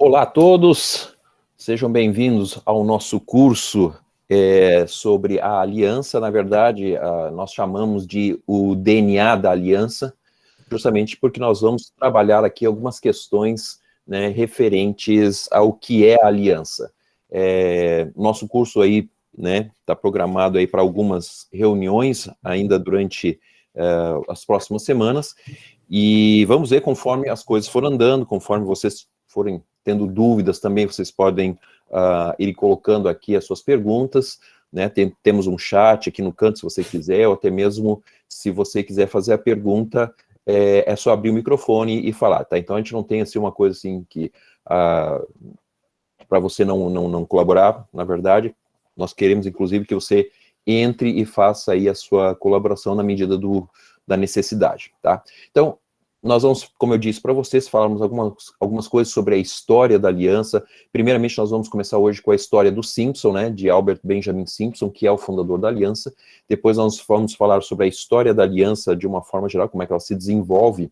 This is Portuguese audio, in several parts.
Olá a todos, sejam bem-vindos ao nosso curso sobre a aliança. Na verdade, nós chamamos de o DNA da aliança, justamente porque nós vamos trabalhar aqui algumas questões, né, referentes ao que é a aliança. Nosso curso aí, né, está programado aí para algumas reuniões ainda durante as próximas semanas, e vamos ver conforme as coisas forem andando, conforme vocês forem tendo dúvidas também, vocês podem ir colocando aqui as suas perguntas, né? Temos um chat aqui no canto, se você quiser, ou até mesmo se você quiser fazer a pergunta, é só abrir o microfone e falar, tá? Então a gente não tem assim uma coisa assim que para você não colaborar, na verdade, nós queremos inclusive que você entre e faça aí a sua colaboração na medida da necessidade, tá? Então, nós vamos, como eu disse para vocês, falarmos algumas coisas sobre a história da aliança. Primeiramente, nós vamos começar hoje com a história do Simpson, né, de Albert Benjamin Simpson, que é o fundador da aliança. Depois nós vamos falar sobre a história da aliança de uma forma geral, como é que ela se desenvolve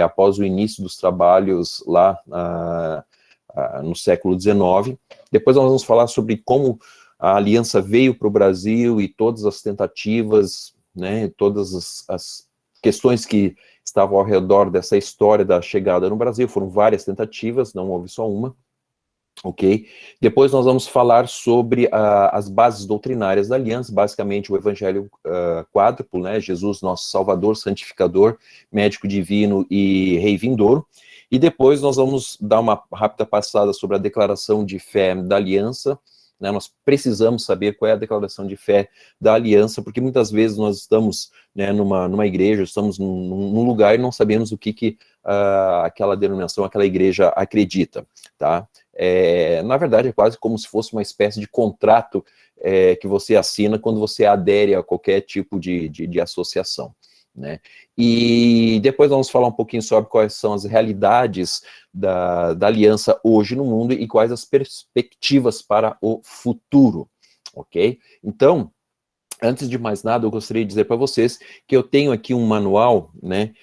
após o início dos trabalhos lá no século XIX. Depois nós vamos falar sobre como a aliança veio para o Brasil e todas as tentativas, né, todas as questões que estavam ao redor dessa história da chegada no Brasil. Foram várias tentativas, não houve só uma, ok? Depois nós vamos falar sobre as bases doutrinárias da aliança, basicamente o evangelho quádruplo, né? Jesus, nosso Salvador, santificador, médico divino e rei vindouro. E depois nós vamos dar uma rápida passada sobre a declaração de fé da aliança, né? Nós precisamos saber qual é a declaração de fé da aliança, porque muitas vezes nós estamos, né, numa igreja, estamos num lugar e não sabemos o que aquela denominação, aquela igreja acredita, tá? Na verdade, é quase como se fosse uma espécie de contrato que você assina quando você adere a qualquer tipo de associação, né? E depois vamos falar um pouquinho sobre quais são as realidades da aliança hoje no mundo e quais as perspectivas para o futuro, ok? Então, antes de mais nada, eu gostaria de dizer para vocês que eu tenho aqui um manual, né,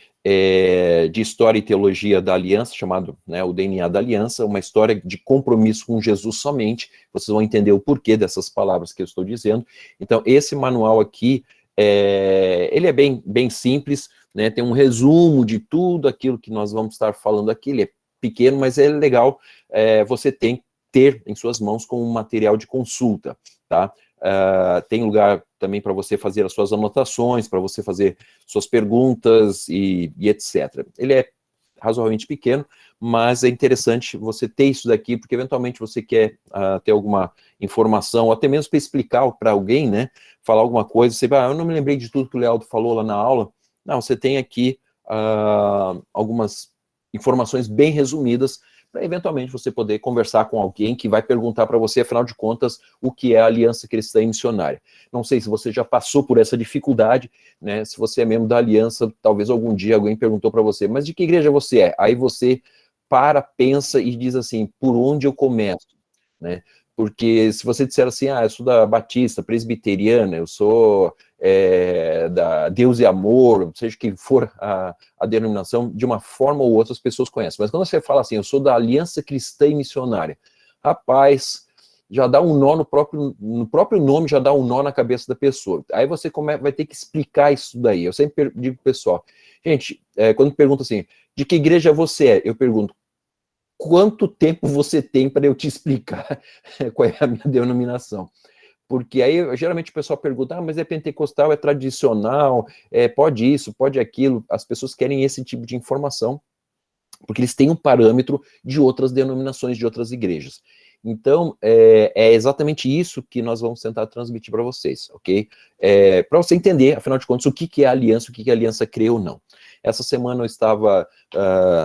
de História e Teologia da Aliança, chamado, né, o DNA da Aliança, uma história de compromisso com Jesus somente. Vocês vão entender o porquê dessas palavras que eu estou dizendo. Então, esse manual aqui, ele é bem simples, né, tem um resumo de tudo aquilo que nós vamos estar falando aqui. Ele é pequeno, mas é legal você ter em suas mãos como um material de consulta, tá? Tem lugar também para você fazer as suas anotações, para você fazer suas perguntas e etc. Ele é razoavelmente pequeno, mas é interessante você ter isso daqui, porque eventualmente você quer ter alguma informação, ou até mesmo para explicar para alguém, né, falar alguma coisa, você vai, eu não me lembrei de tudo que o Lealdo falou lá na aula. Não, você tem aqui algumas informações bem resumidas, para eventualmente você poder conversar com alguém que vai perguntar para você, afinal de contas, o que é a Aliança Cristã e Missionária. Não sei se você já passou por essa dificuldade, né? Se você é membro da Aliança, talvez algum dia alguém perguntou para você, mas de que igreja você é? Aí você pensa e diz assim, por onde eu começo, né? Porque se você disser assim, eu sou da Batista, Presbiteriana, eu sou da Deus e Amor, seja que for a denominação, de uma forma ou outra as pessoas conhecem. Mas quando você fala assim, eu sou da Aliança Cristã e Missionária, rapaz, já dá um nó no próprio nome, já dá um nó na cabeça da pessoa. Aí você vai ter que explicar isso daí. Eu sempre digo pro pessoal, gente, quando pergunta assim, de que igreja você é? Eu pergunto, quanto tempo você tem para eu te explicar qual é a minha denominação? Porque aí, geralmente, o pessoal pergunta, mas é pentecostal, é tradicional, pode isso, pode aquilo. As pessoas querem esse tipo de informação, porque eles têm um parâmetro de outras denominações, de outras igrejas. Então, é exatamente isso que nós vamos tentar transmitir para vocês, ok? Para você entender, afinal de contas, o que é a aliança, o que a aliança crê ou não. Essa semana eu estava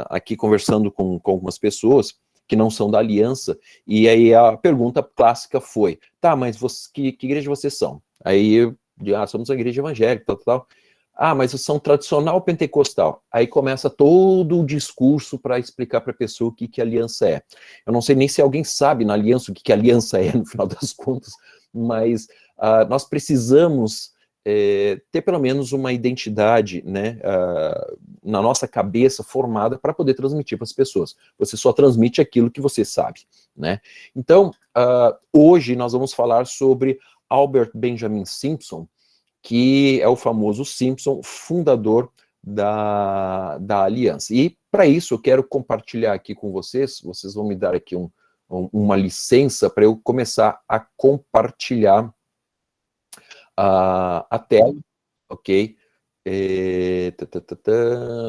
aqui conversando com algumas pessoas que não são da aliança, e aí a pergunta clássica foi, tá, mas que igreja vocês são? Aí eu digo, somos a igreja evangélica, tal. Mas são tradicional ou pentecostal? Aí começa todo o discurso para explicar para a pessoa o que a aliança é. Eu não sei nem se alguém sabe na aliança o que a aliança é, no final das contas, mas nós precisamos ter pelo menos uma identidade, né, na nossa cabeça formada para poder transmitir para as pessoas. Você só transmite aquilo que você sabe, né? Então, hoje nós vamos falar sobre Albert Benjamin Simpson, que é o famoso Simpson, fundador da Aliança. E para isso eu quero compartilhar aqui com vocês vão me dar aqui uma licença para eu começar a compartilhar a tela, ok?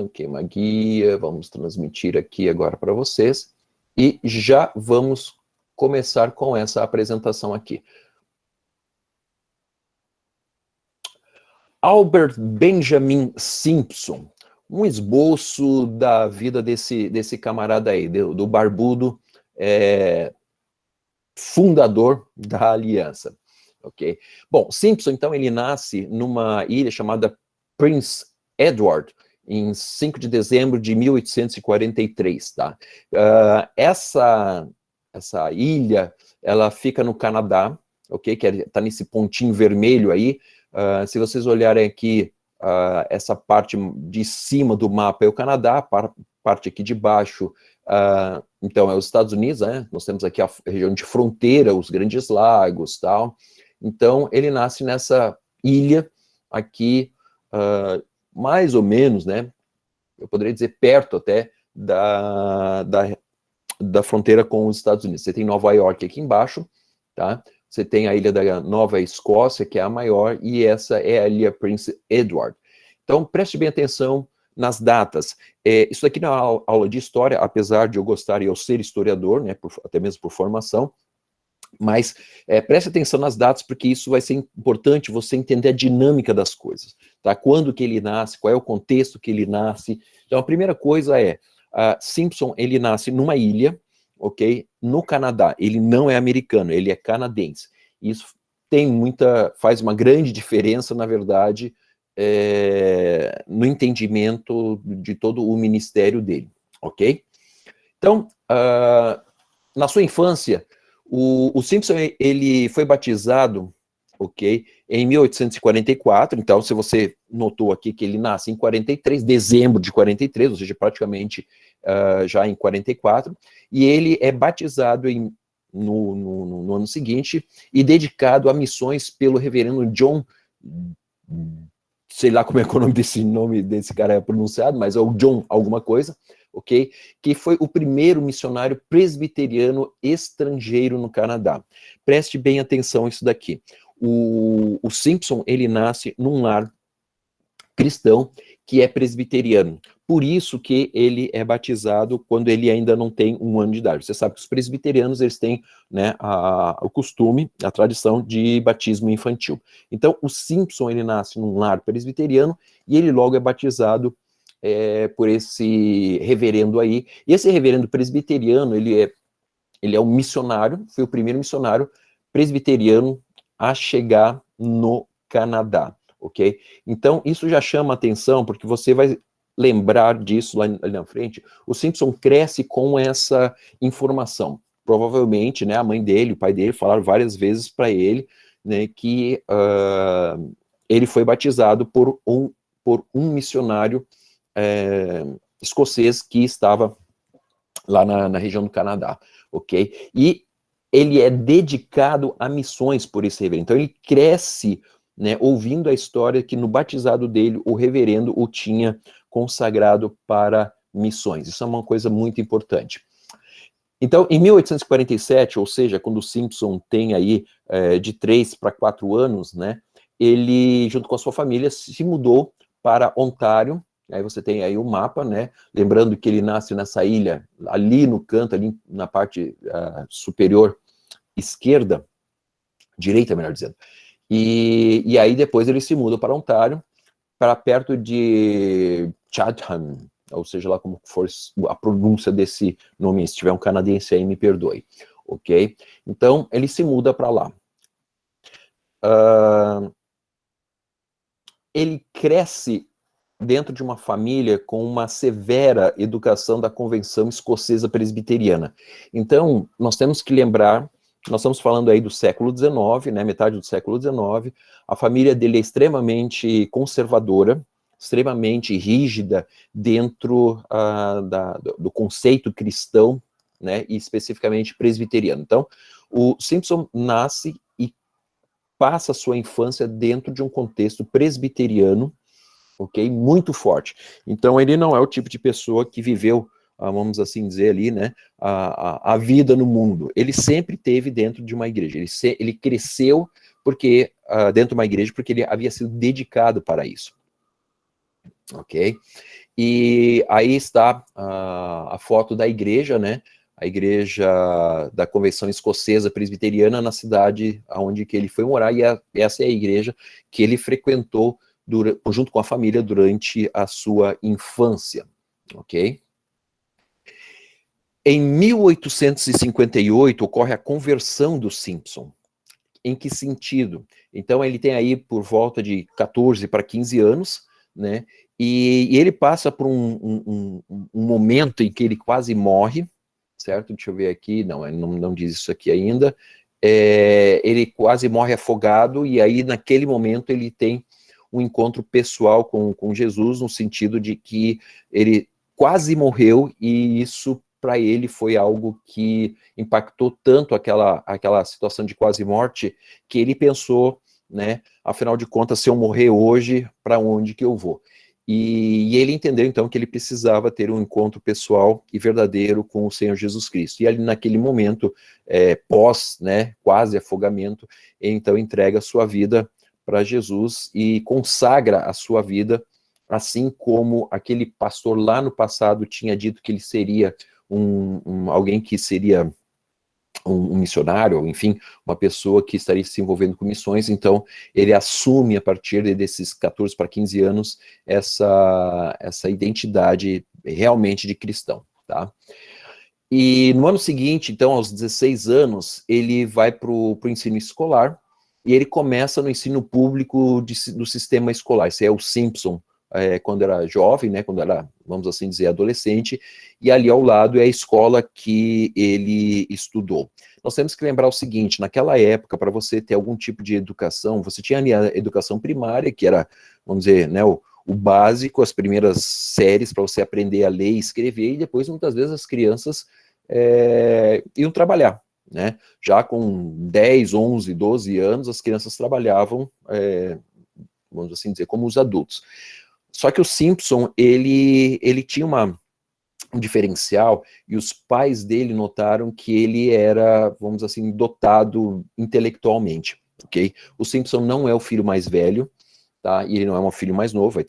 Ok, uma guia, vamos transmitir aqui agora para vocês, e já vamos começar com essa apresentação aqui. Albert Benjamin Simpson, um esboço da vida desse camarada aí, do barbudo, fundador da Aliança. Ok? Bom, Simpson, então, ele nasce numa ilha chamada Prince Edward, em 5 de dezembro de 1843, tá? Essa ilha, ela fica no Canadá, ok? Que está nesse pontinho vermelho aí. Se vocês olharem aqui, essa parte de cima do mapa é o Canadá, a parte aqui de baixo, então, é os Estados Unidos, né? Nós temos aqui a região de fronteira, os Grandes Lagos, tal. Então, ele nasce nessa ilha aqui, mais ou menos, né? Eu poderia dizer perto até da fronteira com os Estados Unidos. Você tem Nova York aqui embaixo, tá? Você tem a ilha da Nova Escócia, que é a maior, e essa é a ilha Prince Edward. Então, preste bem atenção nas datas. Isso aqui não é aula de história, apesar de eu gostar e eu ser historiador, né, até mesmo por formação, mas preste atenção nas datas, porque isso vai ser importante você entender a dinâmica das coisas, tá? Quando que ele nasce, qual é o contexto que ele nasce. Então, a primeira coisa é, Simpson, ele nasce numa ilha, ok? No Canadá. Ele não é americano, ele é canadense. Isso faz uma grande diferença, na verdade, no entendimento de todo o ministério dele, ok? Então, na sua infância, o Simpson, ele foi batizado, ok, em 1844, então, se você notou aqui que ele nasce em 43, dezembro de 43, ou seja, praticamente já em 44, e ele é batizado no ano seguinte e dedicado a missões pelo reverendo John, sei lá como é que o nome desse cara é pronunciado, mas é o John alguma coisa, ok? Que foi o primeiro missionário presbiteriano estrangeiro no Canadá. Preste bem atenção a isso daqui. O Simpson, ele nasce num lar cristão que é presbiteriano. Por isso que ele é batizado quando ele ainda não tem 1 ano de idade. Você sabe que os presbiterianos, eles têm, né, o costume, a tradição de batismo infantil. Então, o Simpson, ele nasce num lar presbiteriano e ele logo é batizado por esse reverendo aí. E esse reverendo presbiteriano, ele é um missionário, foi o primeiro missionário presbiteriano a chegar no Canadá, ok? Então, isso já chama atenção, porque você vai lembrar disso lá na frente. O Simpson cresce com essa informação. Provavelmente, né, a mãe dele, o pai dele, falaram várias vezes para ele, né, que ele foi batizado por um missionário escocês que estava lá na região do Canadá, ok? E ele é dedicado a missões por esse reverendo. Então, ele cresce, né, ouvindo a história que no batizado dele, o reverendo o tinha consagrado para missões. Isso é uma coisa muito importante. Então, em 1847, ou seja, quando o Simpson tem aí de 3 para 4 anos, né, ele, junto com a sua família, se mudou para Ontário. Aí você tem aí o mapa, né, lembrando que ele nasce nessa ilha, ali no canto, ali na parte superior esquerda, direita, melhor dizendo. E aí depois ele se muda para Ontário, para perto de Chatham, ou seja, lá como for a pronúncia desse nome, se tiver um canadense aí, me perdoe, ok? Então, ele se muda para lá. Ele cresce dentro de uma família com uma severa educação da Convenção Escocesa Presbiteriana. Então, nós temos que lembrar Nós estamos falando aí do século XIX, né, metade do século XIX. A família dele é extremamente conservadora, extremamente rígida dentro do conceito cristão, né, e especificamente presbiteriano. Então, o Simpson nasce e passa a sua infância dentro de um contexto presbiteriano, ok? Muito forte. Então, ele não é o tipo de pessoa que viveu, vamos assim dizer ali, né, a vida no mundo. Ele sempre teve dentro de uma igreja. Ele cresceu porque dentro de uma igreja porque ele havia sido dedicado para isso, ok? E aí está a foto da igreja, né? A igreja da Convenção Escocesa Presbiteriana na cidade onde que ele foi morar, e essa é a igreja que ele frequentou junto com a família durante a sua infância, ok? Em 1858 ocorre a conversão do Simpson. Em que sentido? Então ele tem aí por volta de 14 para 15 anos, né? E ele passa por um momento em que ele quase morre, certo? Deixa eu ver aqui, não, ele não diz isso aqui ainda. Ele quase morre afogado, e aí naquele momento ele tem um encontro pessoal com Jesus, no sentido de que ele quase morreu, e isso para ele foi algo que impactou tanto aquela situação de quase morte, que ele pensou, né, afinal de contas, se eu morrer hoje, para onde que eu vou? E ele entendeu, então, que ele precisava ter um encontro pessoal e verdadeiro com o Senhor Jesus Cristo. E ali, naquele momento, pós, né, quase afogamento, então entrega a sua vida para Jesus e consagra a sua vida, assim como aquele pastor lá no passado tinha dito que ele seria alguém que seria um missionário, ou enfim, uma pessoa que estaria se envolvendo com missões. Então ele assume a partir desses 14 para 15 anos essa identidade realmente de cristão, tá? E no ano seguinte, então, aos 16 anos, ele vai para o ensino escolar, e ele começa no ensino público do sistema escolar. Esse é o Simpson, quando era jovem, né, quando era, vamos assim dizer, adolescente, e ali ao lado é a escola que ele estudou. Nós temos que lembrar o seguinte: naquela época, para você ter algum tipo de educação, você tinha ali a educação primária, que era, vamos dizer, né, o básico, as primeiras séries para você aprender a ler e escrever, e depois, muitas vezes, as crianças iam trabalhar, né? Já com 10, 11, 12 anos, as crianças trabalhavam, vamos assim dizer, como os adultos. Só que o Simpson, ele tinha um diferencial, e os pais dele notaram que ele era, vamos assim, dotado intelectualmente, ok? O Simpson não é o filho mais velho, tá? E ele não é um filho mais novo,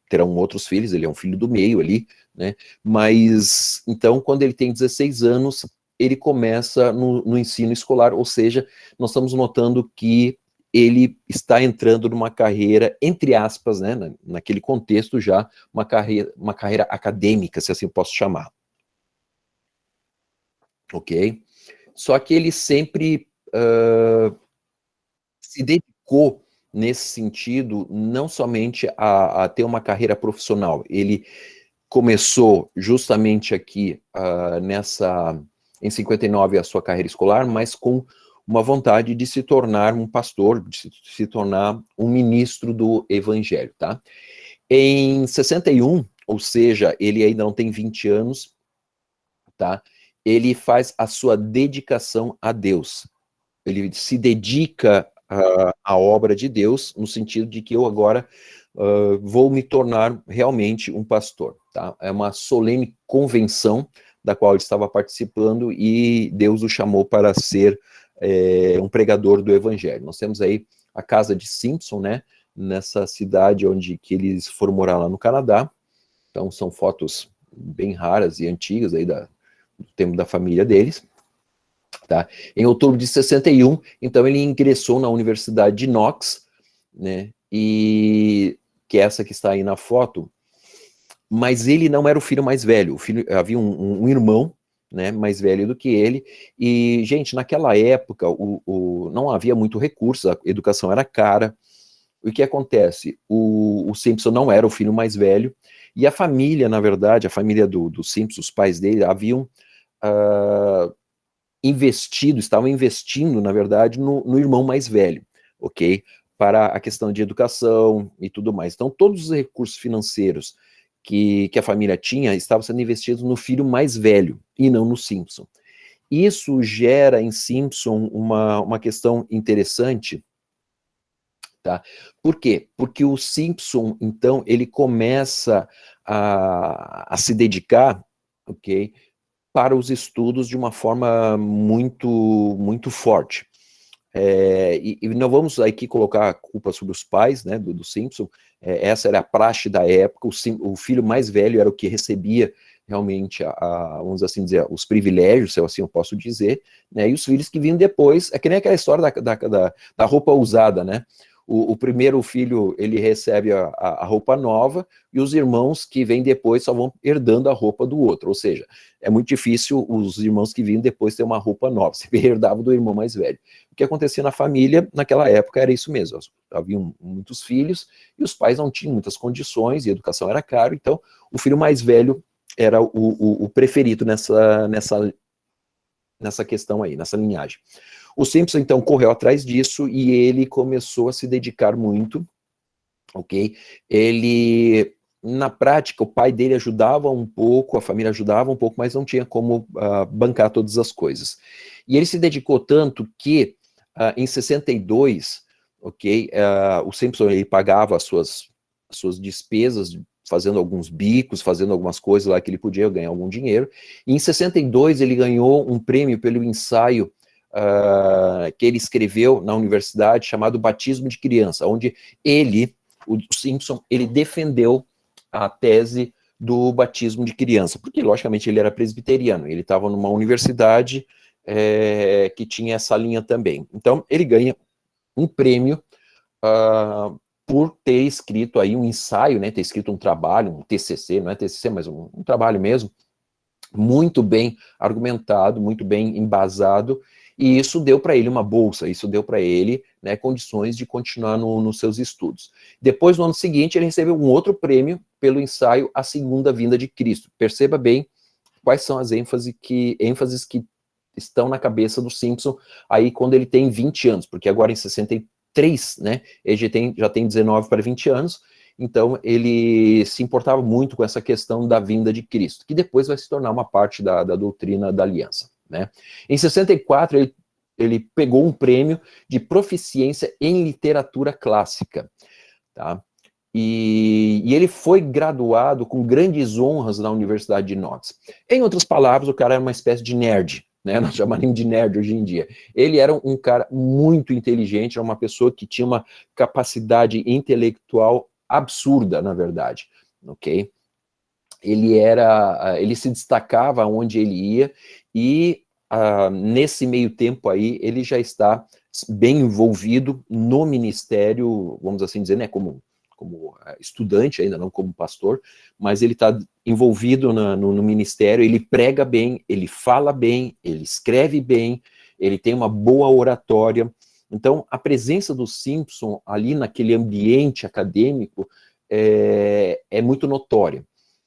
terão outros filhos, ele é um filho do meio ali, né? Mas, então, quando ele tem 16 anos, ele começa no ensino escolar, ou seja, nós estamos notando que ele está entrando numa carreira, entre aspas, né, naquele contexto já, uma carreira acadêmica, se assim eu posso chamar. Ok? Só que ele sempre se dedicou nesse sentido, não somente a ter uma carreira profissional. Ele começou justamente aqui em 59 a sua carreira escolar, mas com uma vontade de se tornar um pastor, de se tornar um ministro do evangelho, tá? Em 61, ou seja, ele ainda não tem 20 anos, tá? Ele faz a sua dedicação a Deus. Ele se dedica à obra de Deus, no sentido de que eu agora vou me tornar realmente um pastor, tá? É uma solene convenção da qual ele estava participando, e Deus o chamou para ser um pregador do evangelho. Nós temos aí a casa de Simpson, né? Nessa cidade onde que eles foram morar lá no Canadá. Então são fotos bem raras e antigas aí do tempo da família deles. Tá? Em outubro de 61, então ele ingressou na Universidade de Knox, né, e que é essa que está aí na foto, mas ele não era o filho mais velho, havia um irmão, né, mais velho do que ele, e, gente, naquela época não havia muito recurso, a educação era cara. O que acontece? O Simpson não era o filho mais velho, e a família, na verdade, a família do Simpson, os pais dele, haviam estavam investindo, na verdade, no irmão mais velho, ok? Para a questão de educação e tudo mais. Então, todos os recursos financeiros que a família tinha estavam sendo investidos no filho mais velho, e não no Simpson. Isso gera em Simpson uma questão interessante, tá? Por quê? Porque o Simpson, então, ele começa a se dedicar, ok, para os estudos de uma forma muito forte. E não vamos aqui colocar a culpa sobre os pais, né, do Simpson. Essa era a praxe da época. O filho mais velho era o que recebia realmente, vamos assim dizer, os privilégios, se assim eu posso dizer, né, e os filhos que vinham depois, é que nem aquela história da roupa usada, né? O primeiro filho, ele recebe a roupa nova, e os irmãos que vêm depois só vão herdando a roupa do outro, ou seja, é muito difícil os irmãos que vinham depois ter uma roupa nova, se herdava do irmão mais velho. O que acontecia na família, naquela época, era isso mesmo, haviam muitos filhos, e os pais não tinham muitas condições, e a educação era caro, então o filho mais velho era o preferido nessa questão aí, nessa linhagem. O Simpson, então, correu atrás disso e ele começou a se dedicar muito, ok? Ele, na prática, o pai dele ajudava um pouco, a família ajudava um pouco, mas não tinha como bancar todas as coisas. E ele se dedicou tanto que, em 62, ok, o Simpson, ele pagava as suas despesas, fazendo alguns bicos, fazendo algumas coisas lá que ele podia ganhar algum dinheiro, e em 62 ele ganhou um prêmio pelo ensaio que ele escreveu na universidade, chamado Batismo de Criança, onde ele, o Simpson, ele defendeu a tese do batismo de criança, porque logicamente ele era presbiteriano, ele estava numa universidade que tinha essa linha também. Então ele ganha um prêmio por ter escrito aí um ensaio, né, ter escrito um trabalho, um TCC, não é TCC, mas um trabalho mesmo, muito bem argumentado, muito bem embasado, e isso deu para ele uma bolsa, isso deu para ele, né, condições de continuar nos seus estudos. Depois, no ano seguinte, ele recebeu um outro prêmio pelo ensaio A Segunda Vinda de Cristo. Perceba bem quais são as ênfases que estão na cabeça do Simpson aí quando ele tem 20 anos, porque agora em 63, né, ele já tem 19 para 20 anos, então ele se importava muito com essa questão da vinda de Cristo, que depois vai se tornar uma parte da doutrina da aliança, né. Em 64, ele pegou um prêmio de proficiência em literatura clássica, tá? E ele foi graduado com grandes honras na Universidade de Knox. Em outras palavras, o cara era uma espécie de nerd, né? Nós chamaríamos de nerd hoje em dia. Ele era um cara muito inteligente, era uma pessoa que tinha uma capacidade intelectual absurda, na verdade, ok? Ele se destacava onde ele ia, e nesse meio tempo aí, ele já está bem envolvido no ministério, vamos assim dizer, né, como estudante ainda, não como pastor, mas ele está envolvido no ministério, ele prega bem, ele fala bem, ele escreve bem, ele tem uma boa oratória. Então, a presença do Simpson ali naquele ambiente acadêmico é muito notória,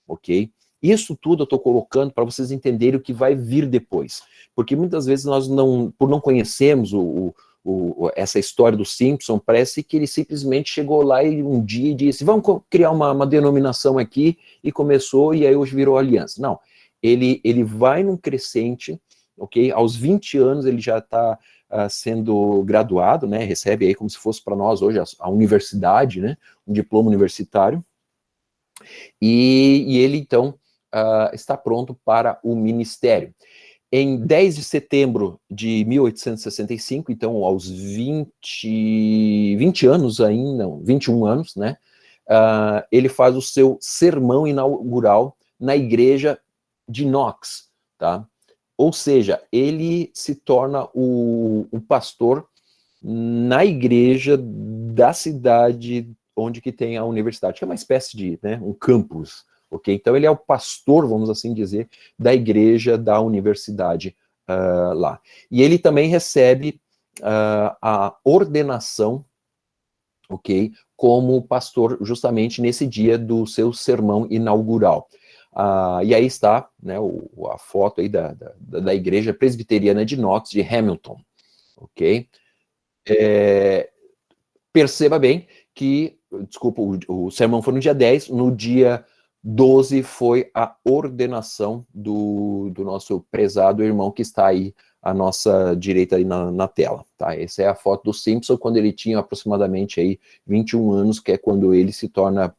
ok? Isso tudo eu estou colocando para vocês entenderem o que vai vir depois, porque muitas vezes nós por não conhecermos essa história do Simpson, parece que ele simplesmente chegou lá e um dia disse, vamos criar uma denominação aqui, e começou, e aí hoje virou aliança. Não, ele vai num crescente, ok? Aos 20 anos ele já está sendo graduado, né? Recebe aí como se fosse para nós hoje a universidade, né? Um diploma universitário, e ele então está pronto para o ministério. Em 10 de setembro de 1865, então aos 20 anos ainda, 21 anos, né, ele faz o seu sermão inaugural na igreja de Knox, tá? Ou seja, ele se torna o pastor na igreja da cidade onde que tem a universidade, que é uma espécie de, né, um campus, ok? Então ele é o pastor, vamos assim dizer, da igreja da universidade lá. E ele também recebe a ordenação, ok? Como pastor justamente nesse dia do seu sermão inaugural. E aí está, né, a foto aí da igreja presbiteriana de Knox, de Hamilton, ok? Perceba bem que, desculpa, o sermão foi no dia 10, no dia 12 foi a ordenação do nosso prezado irmão que está aí à nossa direita aí na tela, tá? Essa é a foto do Simpson quando ele tinha aproximadamente aí 21 anos, que é quando ele se torna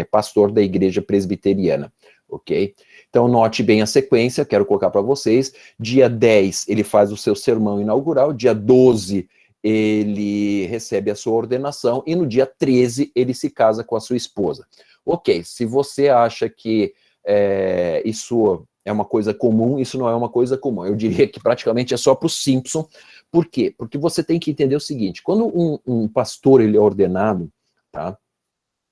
pastor da igreja presbiteriana, ok? Então note bem a sequência, quero colocar para vocês. Dia 10 ele faz o seu sermão inaugural, dia 12 ele recebe a sua ordenação e no dia 13 ele se casa com a sua esposa. Ok, se você acha que isso é uma coisa comum, isso não é uma coisa comum. Eu diria que praticamente é só para o Simpson. Por quê? Porque você tem que entender o seguinte, quando um pastor ele é ordenado, tá?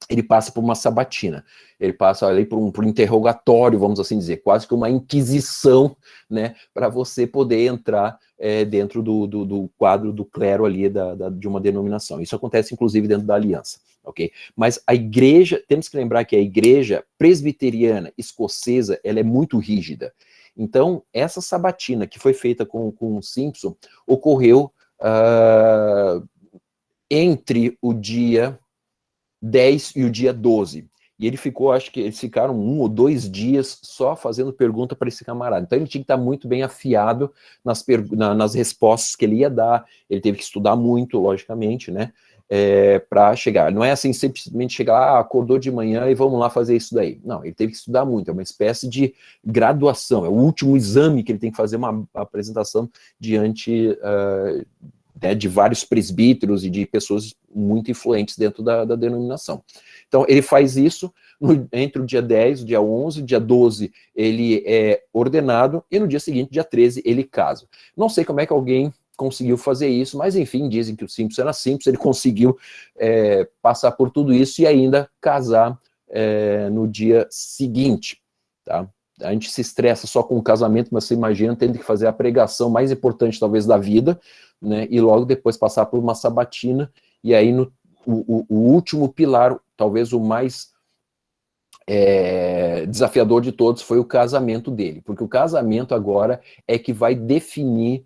Ele passa por uma sabatina, ele passa ali por um interrogatório, vamos assim dizer, quase que uma inquisição, né, para você poder entrar dentro do quadro do clero ali de uma denominação. Isso acontece, inclusive, dentro da aliança, ok? Mas a igreja, temos que lembrar que a igreja presbiteriana escocesa, ela é muito rígida. Então, essa sabatina que foi feita com o Simpson, ocorreu entre o dia 10 e o dia 12. E ele ficou, acho que eles ficaram 1 ou 2 dias só fazendo pergunta para esse camarada. Então ele tinha que estar muito bem afiado nas respostas que ele ia dar. Ele teve que estudar muito, logicamente, né? Para chegar. Não é assim simplesmente chegar, acordou de manhã e vamos lá fazer isso daí. Não, ele teve que estudar muito. É uma espécie de graduação. É o último exame que ele tem que fazer uma apresentação diante de vários presbíteros e de pessoas muito influentes dentro da denominação. Então, ele faz isso entre o dia 10, o dia 11, o dia 12, ele é ordenado, e no dia seguinte, dia 13, ele casa. Não sei como é que alguém conseguiu fazer isso, mas enfim, dizem que o Simpson era Simpson, ele conseguiu passar por tudo isso e ainda casar no dia seguinte, tá? A gente se estressa só com o casamento, mas você imagina tendo que fazer a pregação mais importante, talvez, da vida, né, e logo depois passar por uma sabatina, e aí o último pilar, talvez o mais desafiador de todos, foi o casamento dele, porque o casamento agora é que vai definir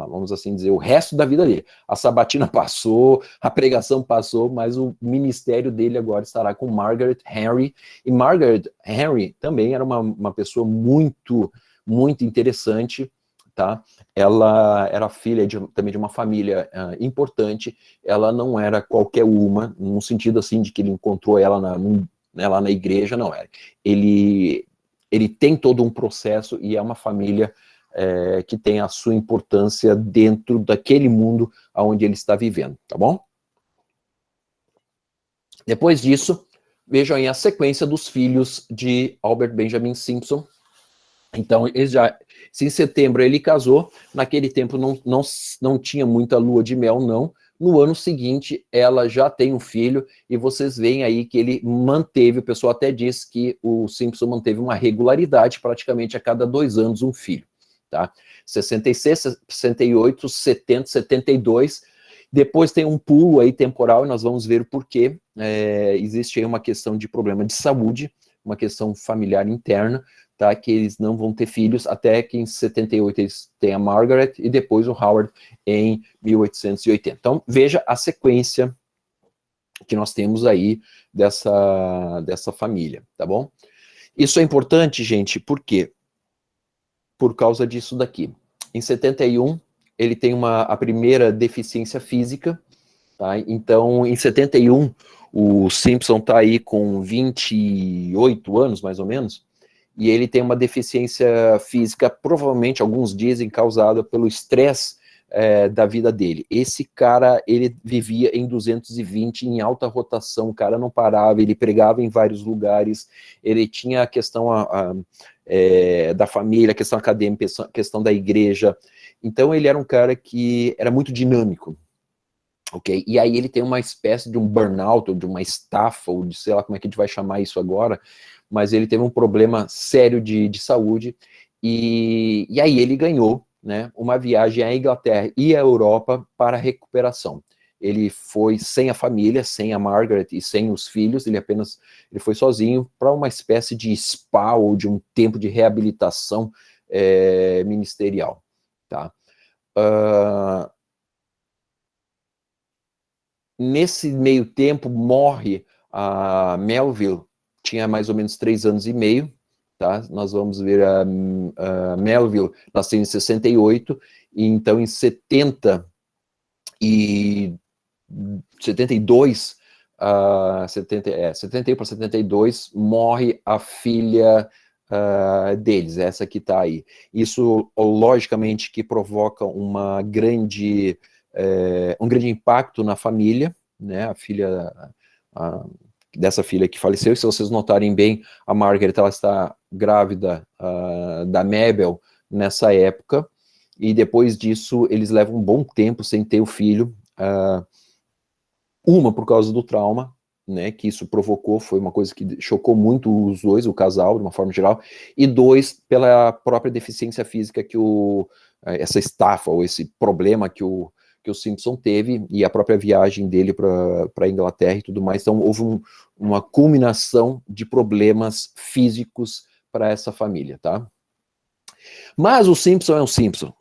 vamos assim dizer, o resto da vida dele. A sabatina passou, a pregação passou, mas o ministério dele agora estará com Margaret Henry, e Margaret Henry também era uma pessoa muito, muito interessante, tá? Ela era filha também de uma família importante, ela não era qualquer uma, num sentido assim de que ele encontrou ela lá na igreja, não era. Ele tem todo um processo e é uma família que tem a sua importância dentro daquele mundo onde ele está vivendo, tá bom? Depois disso, vejam aí a sequência dos filhos de Albert Benjamin Simpson. Então, se em setembro ele casou, naquele tempo não tinha muita lua de mel, não. No ano seguinte, ela já tem um filho, e vocês veem aí que ele manteve, o pessoal até diz que o Simpson manteve uma regularidade, praticamente a cada 2 anos um filho, tá? 66, 68, 70, 72, depois tem um pulo aí temporal, e nós vamos ver o porquê. Existe aí uma questão de problema de saúde, uma questão familiar interna, tá, que eles não vão ter filhos, até que em 78 eles têm a Margaret, e depois o Howard em 1880. Então, veja a sequência que nós temos aí dessa família, tá bom? Isso é importante, gente, por quê? Por causa disso daqui. Em 71, ele tem a primeira deficiência física, tá? Então, em 71, o Simpson tá aí com 28 anos, mais ou menos, e ele tem uma deficiência física, provavelmente, alguns dizem, causada pelo estresse da vida dele. Esse cara, ele vivia em 220, em alta rotação, o cara não parava, ele pregava em vários lugares, ele tinha a questão da família, a questão acadêmica, a questão da igreja. Então, ele era um cara que era muito dinâmico, ok? E aí ele tem uma espécie de um burnout, ou de uma estafa, ou de sei lá como é que a gente vai chamar isso agora, mas ele teve um problema sério de saúde, e aí ele ganhou, né, uma viagem à Inglaterra e à Europa para recuperação. ele foi sem a família, sem a Margaret e sem os filhos, ele foi sozinho para uma espécie de spa ou de um tempo de reabilitação ministerial, tá? Nesse meio tempo morre a Melville, tinha mais ou menos 3 anos e meio, tá? Nós vamos ver a Melville nasceu em 68, e então em 70 72, 71 para 72, morre a filha deles, essa que está aí. Isso, logicamente, que provoca um grande impacto na família, né? A filha dessa filha que faleceu, e se vocês notarem bem, a Margaret, ela está grávida da Mabel nessa época, e depois disso eles levam um bom tempo sem ter o filho, uma por causa do trauma, né, que isso provocou, foi uma coisa que chocou muito os dois, o casal, de uma forma geral, e 2, pela própria deficiência física que essa estafa, ou esse problema que o Simpson teve, e a própria viagem dele para a Inglaterra e tudo mais. Então houve uma culminação de problemas físicos para essa família, tá? Mas o Simpson é um Simpson.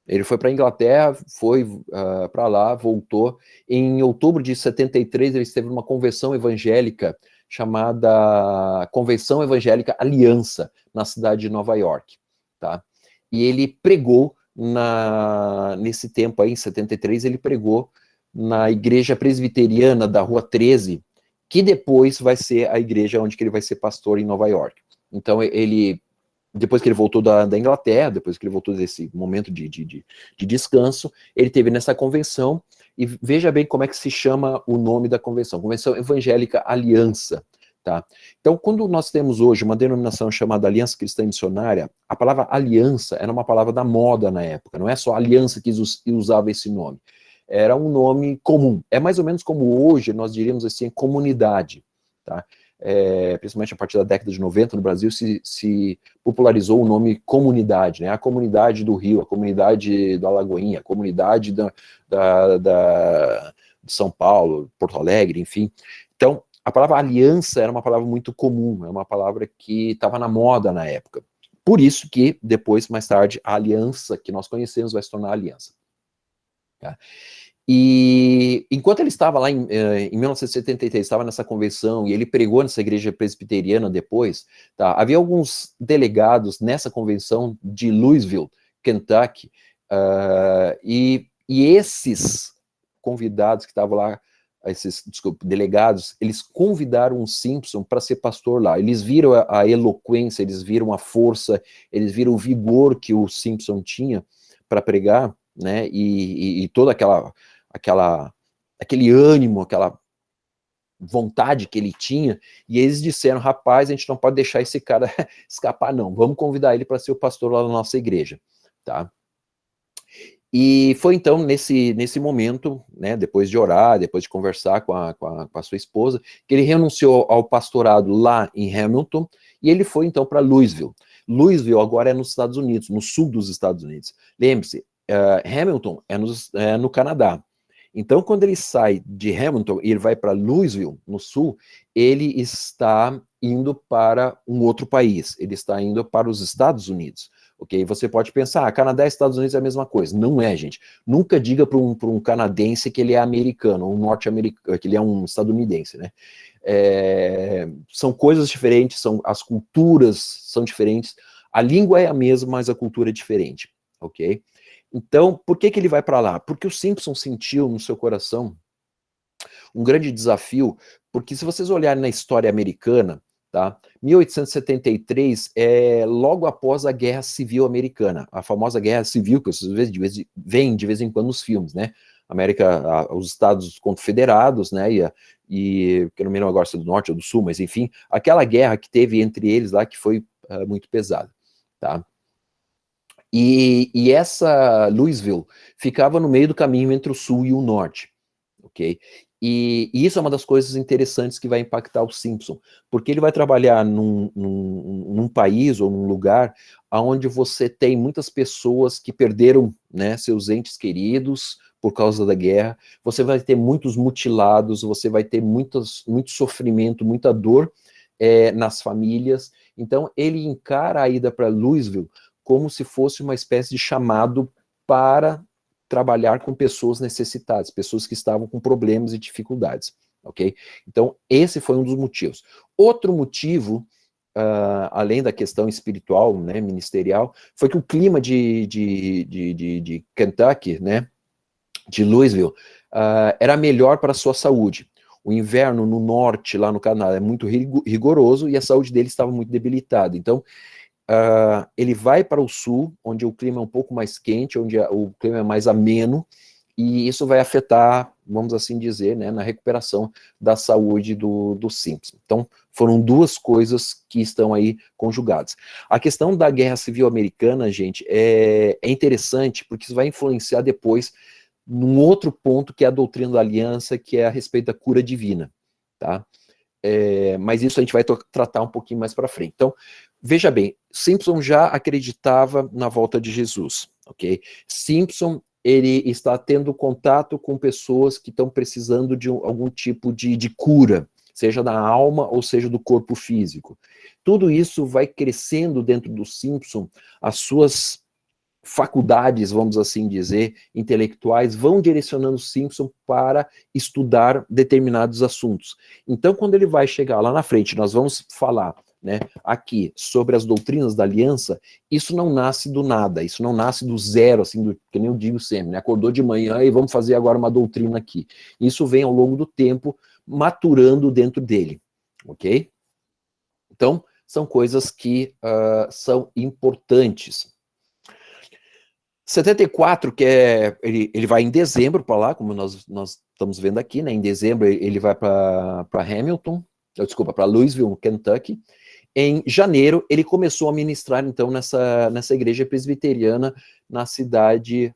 Ele foi para a Inglaterra, foi para lá, voltou. Em outubro de 73, ele esteve numa convenção evangélica chamada Convenção Evangélica Aliança, na cidade de Nova York, tá? E ele pregou nesse tempo aí, em 73, ele pregou na igreja presbiteriana da Rua 13, que depois vai ser a igreja onde ele vai ser pastor em Nova York. Então depois que ele voltou da Inglaterra, depois que ele voltou desse momento de descanso, ele teve nessa convenção, e veja bem como é que se chama o nome da convenção, Convenção Evangélica Aliança, tá? Então, quando nós temos hoje uma denominação chamada Aliança Cristã Missionária, a palavra aliança era uma palavra da moda na época, não é só aliança que usava esse nome, era um nome comum, é mais ou menos como hoje nós diríamos assim, comunidade, tá? Principalmente a partir da década de 90, no Brasil, se popularizou o nome comunidade, né? A comunidade do Rio, a comunidade da Lagoinha, a comunidade de São Paulo, Porto Alegre, enfim. Então, a palavra aliança era uma palavra muito comum, é uma palavra que estava na moda na época. Por isso que depois, mais tarde, a aliança que nós conhecemos vai se tornar aliança. Tá? E enquanto ele estava lá em 1973, estava nessa convenção, e ele pregou nessa igreja presbiteriana depois, tá? Havia alguns delegados nessa convenção de Louisville, Kentucky, e esses convidados que estavam lá, delegados, eles convidaram o Simpson para ser pastor lá. Eles viram a eloquência, eles viram a força, eles viram o vigor que o Simpson tinha para pregar, né, e toda aquele ânimo, aquela vontade que ele tinha, e eles disseram, rapaz, a gente não pode deixar esse cara escapar não, vamos convidar ele para ser o pastor lá na nossa igreja, tá? E foi então nesse momento, né, depois de orar, depois de conversar com a sua esposa, que ele renunciou ao pastorado lá em Hamilton, e ele foi então para Louisville. Louisville agora é nos Estados Unidos, no sul dos Estados Unidos. Lembre-se, Hamilton é no Canadá. Então, quando ele sai de Hamilton e ele vai para Louisville, no sul, ele está indo para um outro país, ele está indo para os Estados Unidos. Ok? Você pode pensar, Canadá e Estados Unidos é a mesma coisa. Não é, gente. Nunca diga para um canadense que ele é americano, ou um norte-americano, que ele é um estadunidense, né? São coisas diferentes, as culturas são diferentes, a língua é a mesma, mas a cultura é diferente, ok? Então, por que ele vai para lá? Porque o Simpson sentiu no seu coração um grande desafio, porque se vocês olharem na história americana, tá? 1873 é logo após a Guerra Civil Americana, a famosa Guerra Civil, que vocês veem de vez em quando nos filmes, né? Os Estados Confederados, né? E que eu não me lembro agora se é do Norte ou do Sul, mas enfim, aquela guerra que teve entre eles lá que foi muito pesada, tá? E essa Louisville ficava no meio do caminho entre o Sul e o Norte, ok? E isso é uma das coisas interessantes que vai impactar o Simpson, porque ele vai trabalhar num país ou num lugar onde você tem muitas pessoas que perderam, né, seus entes queridos por causa da guerra, você vai ter muitos mutilados, você vai ter muito sofrimento, muita dor nas famílias. Então ele encara a ida para Louisville como se fosse uma espécie de chamado para trabalhar com pessoas necessitadas, pessoas que estavam com problemas e dificuldades, ok? Então, esse foi um dos motivos. Outro motivo, além da questão espiritual, né, ministerial, foi que o clima de Kentucky, né, de Louisville, era melhor para a sua saúde. O inverno no norte, lá no Canadá, é muito rigoroso e a saúde dele estava muito debilitada. Então, ele vai para o sul, onde o clima é um pouco mais quente, onde o clima é mais ameno, e isso vai afetar, vamos assim dizer, né, na recuperação da saúde do Simpson. Então, foram duas coisas que estão aí conjugadas. A questão da Guerra Civil Americana, gente, é interessante, porque isso vai influenciar depois num outro ponto, que é a doutrina da aliança, que é a respeito da cura divina, tá? Mas isso a gente vai tratar um pouquinho mais para frente. Então, veja bem, Simpson já acreditava na volta de Jesus, ok? Simpson, ele está tendo contato com pessoas que estão precisando de algum tipo de cura, seja da alma ou seja do corpo físico. Tudo isso vai crescendo dentro do Simpson, as suas faculdades, vamos assim dizer, intelectuais, vão direcionando Simpson para estudar determinados assuntos. Então, quando ele vai chegar lá na frente, nós vamos falar, né, aqui sobre as doutrinas da aliança, isso não nasce do nada, isso não nasce do zero, assim, que nem eu digo sempre, né, acordou de manhã e vamos fazer agora uma doutrina aqui. Isso vem ao longo do tempo maturando dentro dele, ok? Então, são coisas que são importantes. 74, que ele vai em dezembro para lá, como nós estamos vendo aqui, né? Em dezembro ele vai para Hamilton, desculpa, para Louisville, Kentucky. Em janeiro ele começou a ministrar então nessa igreja presbiteriana na cidade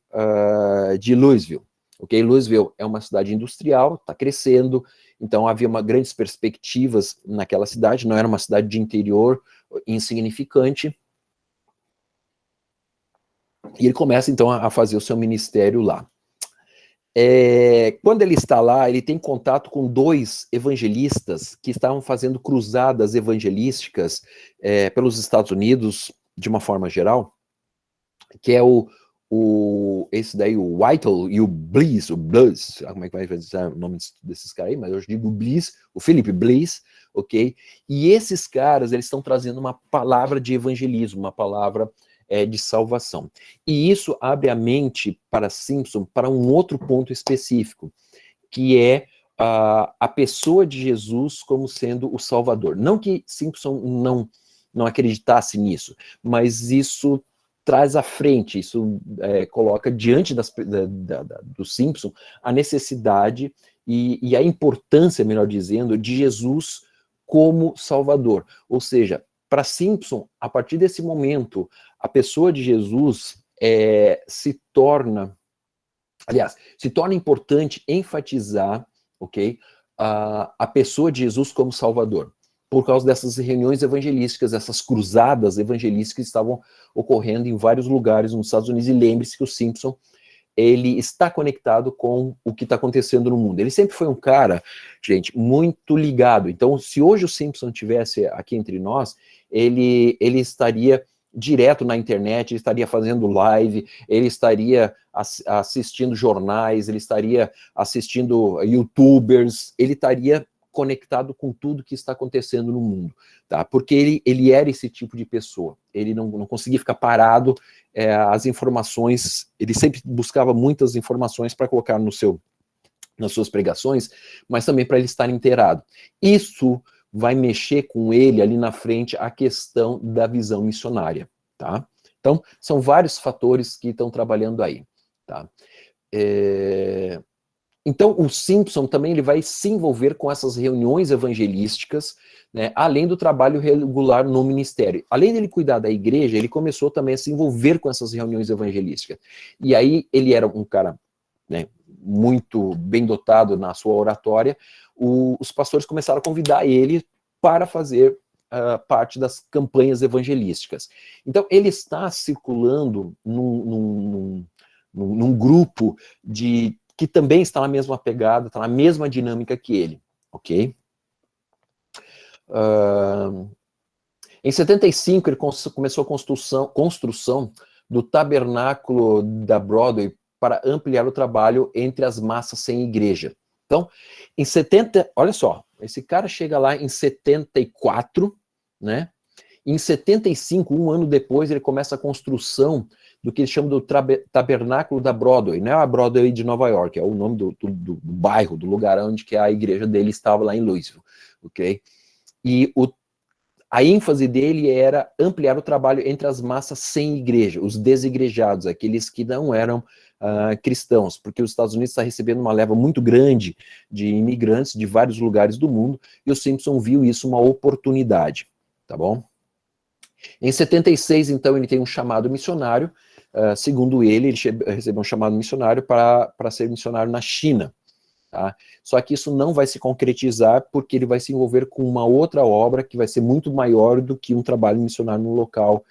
de Louisville. Ok, Louisville é uma cidade industrial, está crescendo, então havia grandes perspectivas naquela cidade. Não era uma cidade de interior insignificante. E ele começa, então, a fazer o seu ministério lá. Quando ele está lá, ele tem contato com dois evangelistas que estavam fazendo cruzadas evangelísticas pelos Estados Unidos, de uma forma geral, que é esse daí, o Whittle e o Bliss, como é que vai dizer o nome desses caras aí, mas eu digo Bliss, o Philip Bliss, ok? E esses caras, eles estão trazendo uma palavra de evangelismo, uma palavra de salvação. E isso abre a mente para Simpson para um outro ponto específico, que é a pessoa de Jesus como sendo o Salvador. Não que Simpson não acreditasse nisso, mas isso traz à frente, isso coloca diante do Simpson a necessidade e a importância, melhor dizendo, de Jesus como Salvador. Ou seja, para Simpson, a partir desse momento, a pessoa de Jesus se torna importante enfatizar, ok, a pessoa de Jesus como Salvador, por causa dessas reuniões evangelísticas, essas cruzadas evangelísticas que estavam ocorrendo em vários lugares nos Estados Unidos. E lembre-se que o Simpson, ele está conectado com o que está acontecendo no mundo. Ele sempre foi um cara, gente, muito ligado. Então, se hoje o Simpson estivesse aqui entre nós, ele estaria direto na internet, ele estaria fazendo live, ele estaria assistindo jornais, ele estaria assistindo youtubers, ele estaria conectado com tudo que está acontecendo no mundo, tá? Porque ele era esse tipo de pessoa, ele não conseguia ficar parado, as informações, ele sempre buscava muitas informações para colocar nas suas pregações, mas também para ele estar inteirado. Isso vai mexer com ele ali na frente a questão da visão missionária, tá? Então, são vários fatores que estão trabalhando aí, tá? Então, o Simpson também ele vai se envolver com essas reuniões evangelísticas, né, além do trabalho regular no ministério. Além dele cuidar da igreja, ele começou também a se envolver com essas reuniões evangelísticas. E aí, ele era um cara, né, muito bem dotado na sua oratória, os pastores começaram a convidar ele para fazer parte das campanhas evangelísticas. Então, ele está circulando num grupo que também está na mesma pegada, está na mesma dinâmica que ele, ok? Em 75, ele começou a construção do tabernáculo da Broadway para ampliar o trabalho entre as massas sem igreja. Então, em 70, olha só, esse cara chega lá em 74, né? Em 75, um ano depois, ele começa a construção do que eles chamam do tabernáculo da Broadway. Não é a Broadway de Nova York, é o nome do bairro, do lugar onde que a igreja dele estava lá em Louisville, ok? E a ênfase dele era ampliar o trabalho entre as massas sem igreja, os desigrejados, aqueles que não eram cristãos, porque os Estados Unidos está recebendo uma leva muito grande de imigrantes de vários lugares do mundo, e o Simpson viu isso uma oportunidade, tá bom? Em 76, então, ele tem um chamado missionário, segundo ele recebeu um chamado missionário para ser missionário na China. Tá? Só que isso não vai se concretizar porque ele vai se envolver com uma outra obra que vai ser muito maior do que um trabalho missionário no local,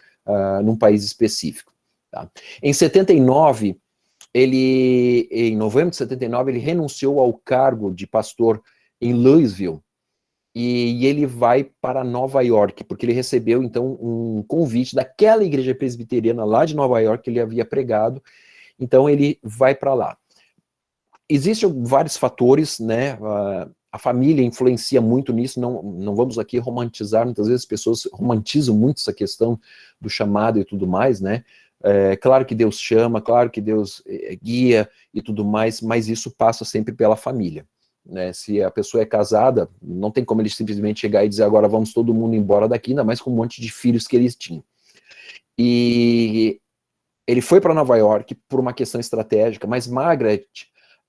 num país específico. Tá? Em 79, em novembro de 79, ele renunciou ao cargo de pastor em Louisville e ele vai para Nova York, porque ele recebeu, então, um convite daquela igreja presbiteriana lá de Nova York que ele havia pregado, então ele vai para lá. Existem vários fatores, né? A família influencia muito nisso, não vamos aqui romantizar, muitas vezes as pessoas romantizam muito essa questão do chamado e tudo mais, né? Claro que Deus chama, claro que Deus guia e tudo mais, mas isso passa sempre pela família, né? Se a pessoa é casada, não tem como ele simplesmente chegar e dizer agora vamos todo mundo embora daqui, ainda mais com um monte de filhos que eles tinham. E ele foi para Nova York por uma questão estratégica, mas Margaret,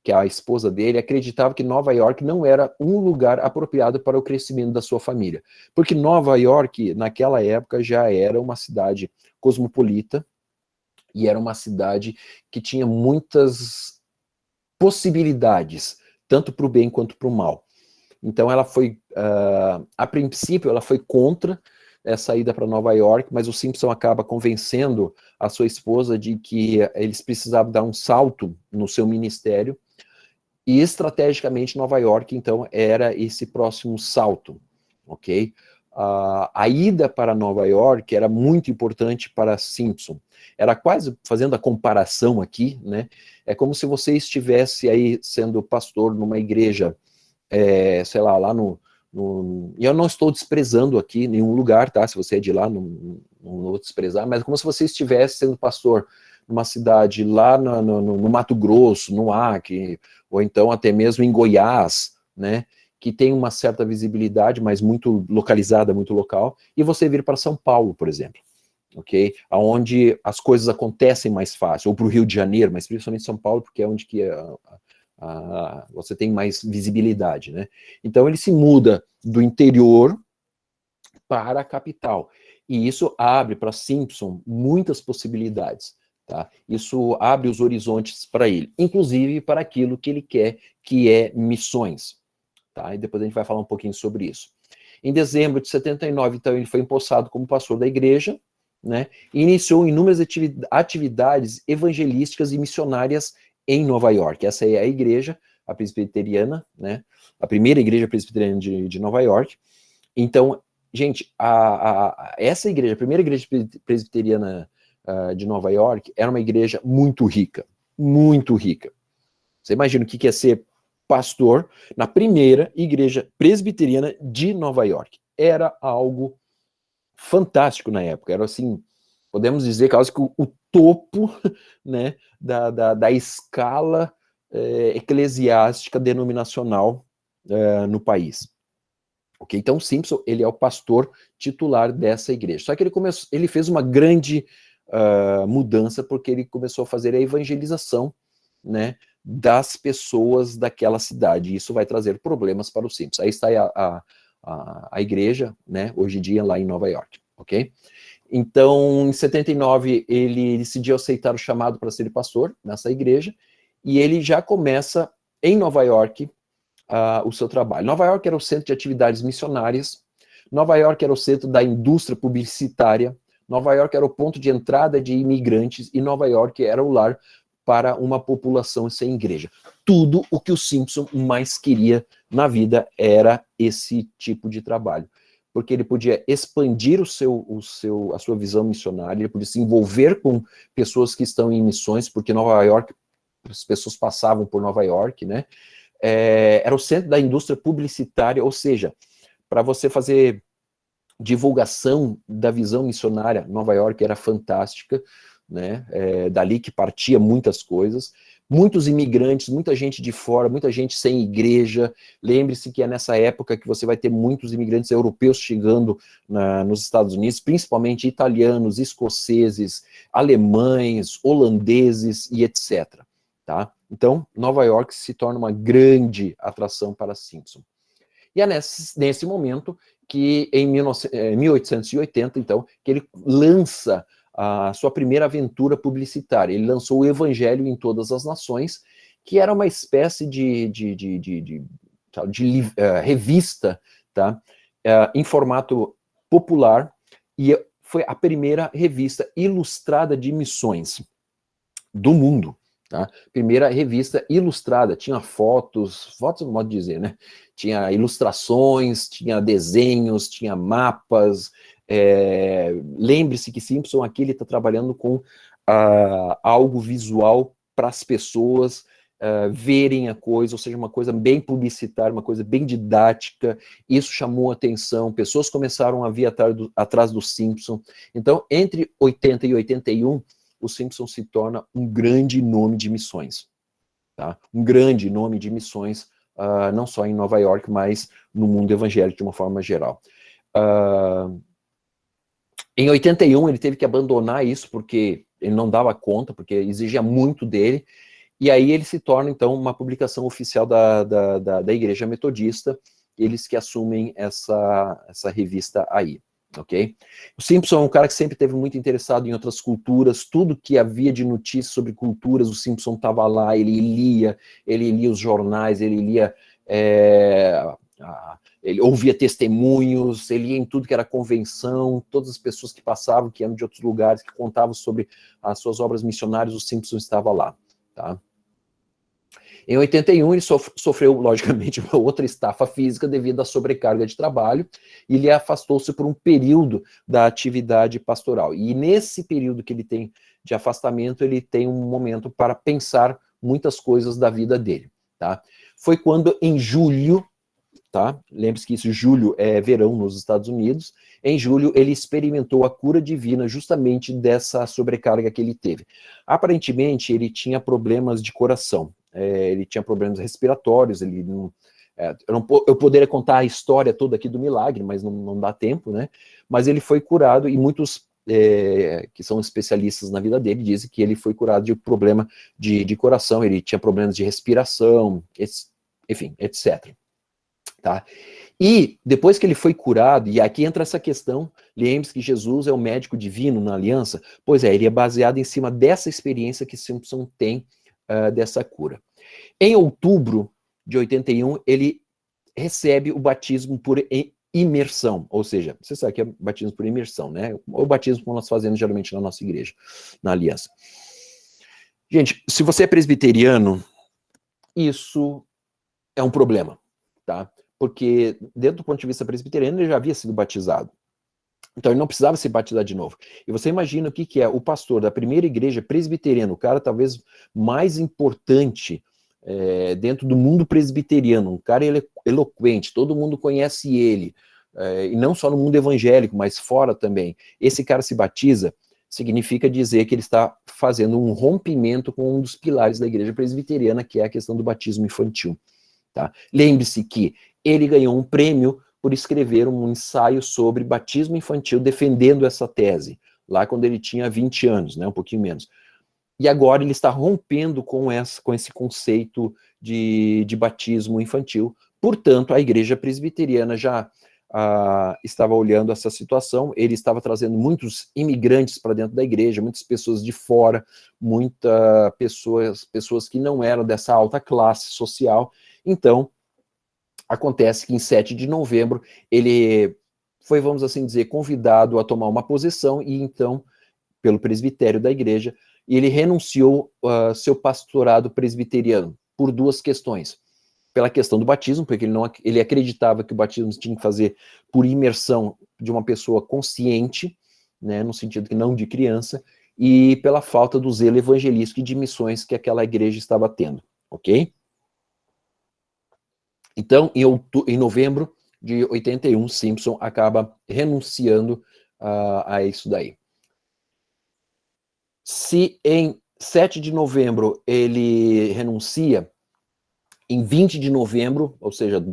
que é a esposa dele, acreditava que Nova York não era um lugar apropriado para o crescimento da sua família. Porque Nova York, naquela época, já era uma cidade cosmopolita e era uma cidade que tinha muitas possibilidades, tanto para o bem quanto para o mal. Então ela foi, a princípio, ela foi contra essa ida para Nova York, mas o Simpson acaba convencendo a sua esposa de que eles precisavam dar um salto no seu ministério, e estrategicamente Nova York, então, era esse próximo salto, ok? A ida para Nova York era muito importante para Simpson. Era quase, fazendo a comparação aqui, né? É como se você estivesse aí sendo pastor numa igreja, sei lá e eu não estou desprezando aqui nenhum lugar, tá? Se você é de lá, não vou desprezar, mas é como se você estivesse sendo pastor numa cidade lá no Mato Grosso, no Acre, ou então até mesmo em Goiás, né? Que tem uma certa visibilidade, mas muito localizada, muito local, e você vir para São Paulo, por exemplo, ok? Onde as coisas acontecem mais fácil, ou para o Rio de Janeiro, mas principalmente São Paulo, porque é onde que você tem mais visibilidade, né? Então ele se muda do interior para a capital, e isso abre para Simpson muitas possibilidades, tá? Isso abre os horizontes para ele, inclusive para aquilo que ele quer, que é missões, tá? E depois a gente vai falar um pouquinho sobre isso. Em dezembro de 79, então, ele foi empossado como pastor da igreja, né? E iniciou inúmeras atividades evangelísticas e missionárias em Nova York. Essa é a igreja, a presbiteriana, né? A primeira igreja presbiteriana de Nova York. Então, gente, essa igreja, a primeira igreja presbiteriana de Nova York, era uma igreja muito rica, muito rica. Você imagina o que é ser pastor na primeira igreja presbiteriana de Nova York. Era algo fantástico na época, era assim, podemos dizer quase que o topo, né, da escala eclesiástica denominacional no país. Okay? Então, Simpson, ele é o pastor titular dessa igreja. Só que ele fez uma grande mudança, porque ele começou a fazer a evangelização, né, das pessoas daquela cidade. E isso vai trazer problemas para o Simpson. Aí está a igreja, né, hoje em dia, lá em Nova York. Ok? Então, em 79, ele decidiu aceitar o chamado para ser pastor nessa igreja, e ele já começa em Nova York o seu trabalho. Nova York era o centro de atividades missionárias, Nova York era o centro da indústria publicitária, Nova York era o ponto de entrada de imigrantes, e Nova York era o lar para uma população sem igreja. Tudo o que o Simpson mais queria na vida era esse tipo de trabalho, porque ele podia expandir a sua visão missionária, ele podia se envolver com pessoas que estão em missões, porque Nova York, as pessoas passavam por Nova York, né? Era o centro da indústria publicitária, ou seja, para você fazer divulgação da visão missionária, Nova York era fantástica, né? Dali que partia muitas coisas. Muitos imigrantes, muita gente de fora, muita gente sem igreja. Lembre-se que é nessa época que você vai ter muitos imigrantes europeus chegando nos Estados Unidos, principalmente italianos, escoceses, alemães, holandeses e etc. Tá? Então, Nova York se torna uma grande atração para Simpson. E é nesse momento que, em 1880, então, que ele lança a sua primeira aventura publicitária. Ele lançou o Evangelho em Todas as Nações, que era uma espécie de revista, tá? Em formato popular, e foi a primeira revista ilustrada de missões do mundo. Tá? Primeira revista ilustrada, tinha fotos no modo de dizer, né? Tinha ilustrações, tinha desenhos, tinha mapas. Lembre-se que Simpson aqui ele está trabalhando com algo visual para as pessoas verem a coisa, ou seja, uma coisa bem publicitária, uma coisa bem didática. Isso chamou a atenção, pessoas começaram a vir atrás do Simpson. Então, entre 80 e 81, o Simpson se torna um grande nome de missões, tá? Um grande nome de missões, não só em Nova York, mas no mundo evangélico de uma forma geral. Em 81, ele teve que abandonar isso, porque ele não dava conta, porque exigia muito dele, e aí ele se torna, então, uma publicação oficial da Igreja Metodista, eles que assumem essa revista aí. Ok? O Simpson é um cara que sempre esteve muito interessado em outras culturas, tudo que havia de notícias sobre culturas, o Simpson estava lá, ele lia os jornais, ele lia, ele ouvia testemunhos, ele ia em tudo que era convenção, todas as pessoas que passavam, que eram de outros lugares, que contavam sobre as suas obras missionárias, o Simpson estava lá, tá? Em 81, ele sofreu, logicamente, uma outra estafa física devido à sobrecarga de trabalho, e ele afastou-se por um período da atividade pastoral. E nesse período que ele tem de afastamento, ele tem um momento para pensar muitas coisas da vida dele. Tá? Foi quando, em julho, tá? Lembre-se que isso, julho é verão nos Estados Unidos, em julho ele experimentou a cura divina justamente dessa sobrecarga que ele teve. Aparentemente, ele tinha problemas de coração. Ele tinha problemas respiratórios, ele não, eu poderia contar a história toda aqui do milagre, mas não dá tempo, né? Mas ele foi curado, e muitos que são especialistas na vida dele dizem que ele foi curado de problema de coração, ele tinha problemas de respiração, enfim, etc. Tá? E depois que ele foi curado, e aqui entra essa questão, lembre-se que Jesus é o médico divino na aliança, pois ele é baseado em cima dessa experiência que Simpson tem dessa cura. Em outubro de 81, ele recebe o batismo por imersão, ou seja, você sabe que é batismo por imersão, né? O batismo que nós fazemos geralmente na nossa igreja, na aliança. Gente, se você é presbiteriano, isso é um problema, tá? Porque dentro do ponto de vista presbiteriano, ele já havia sido batizado. Então ele não precisava se batizar de novo. E você imagina o que é o pastor da primeira igreja presbiteriana, o cara talvez mais importante dentro do mundo presbiteriano, um cara eloquente, todo mundo conhece ele, e não só no mundo evangélico, mas fora também. Esse cara se batiza, significa dizer que ele está fazendo um rompimento com um dos pilares da igreja presbiteriana, que é a questão do batismo infantil. Tá? Lembre-se que ele ganhou um prêmio por escrever um ensaio sobre batismo infantil, defendendo essa tese, lá quando ele tinha 20 anos, né, um pouquinho menos. E agora ele está rompendo com esse conceito de batismo infantil. Portanto, a igreja presbiteriana já estava olhando essa situação. Ele estava trazendo muitos imigrantes para dentro da igreja, muitas pessoas de fora, muitas pessoas que não eram dessa alta classe social. Então, acontece que em 7 de novembro, ele foi, vamos assim dizer, convidado a tomar uma posição, e então, pelo presbitério da igreja, ele renunciou seu pastorado presbiteriano, por duas questões. Pela questão do batismo, porque ele acreditava que o batismo tinha que fazer por imersão de uma pessoa consciente, né, no sentido que não de criança, e pela falta do zelo evangelístico e de missões que aquela igreja estava tendo, ok? Então, em novembro de 81, Simpson acaba renunciando a isso daí. Se em 7 de novembro ele renuncia, em 20 de novembro, ou seja,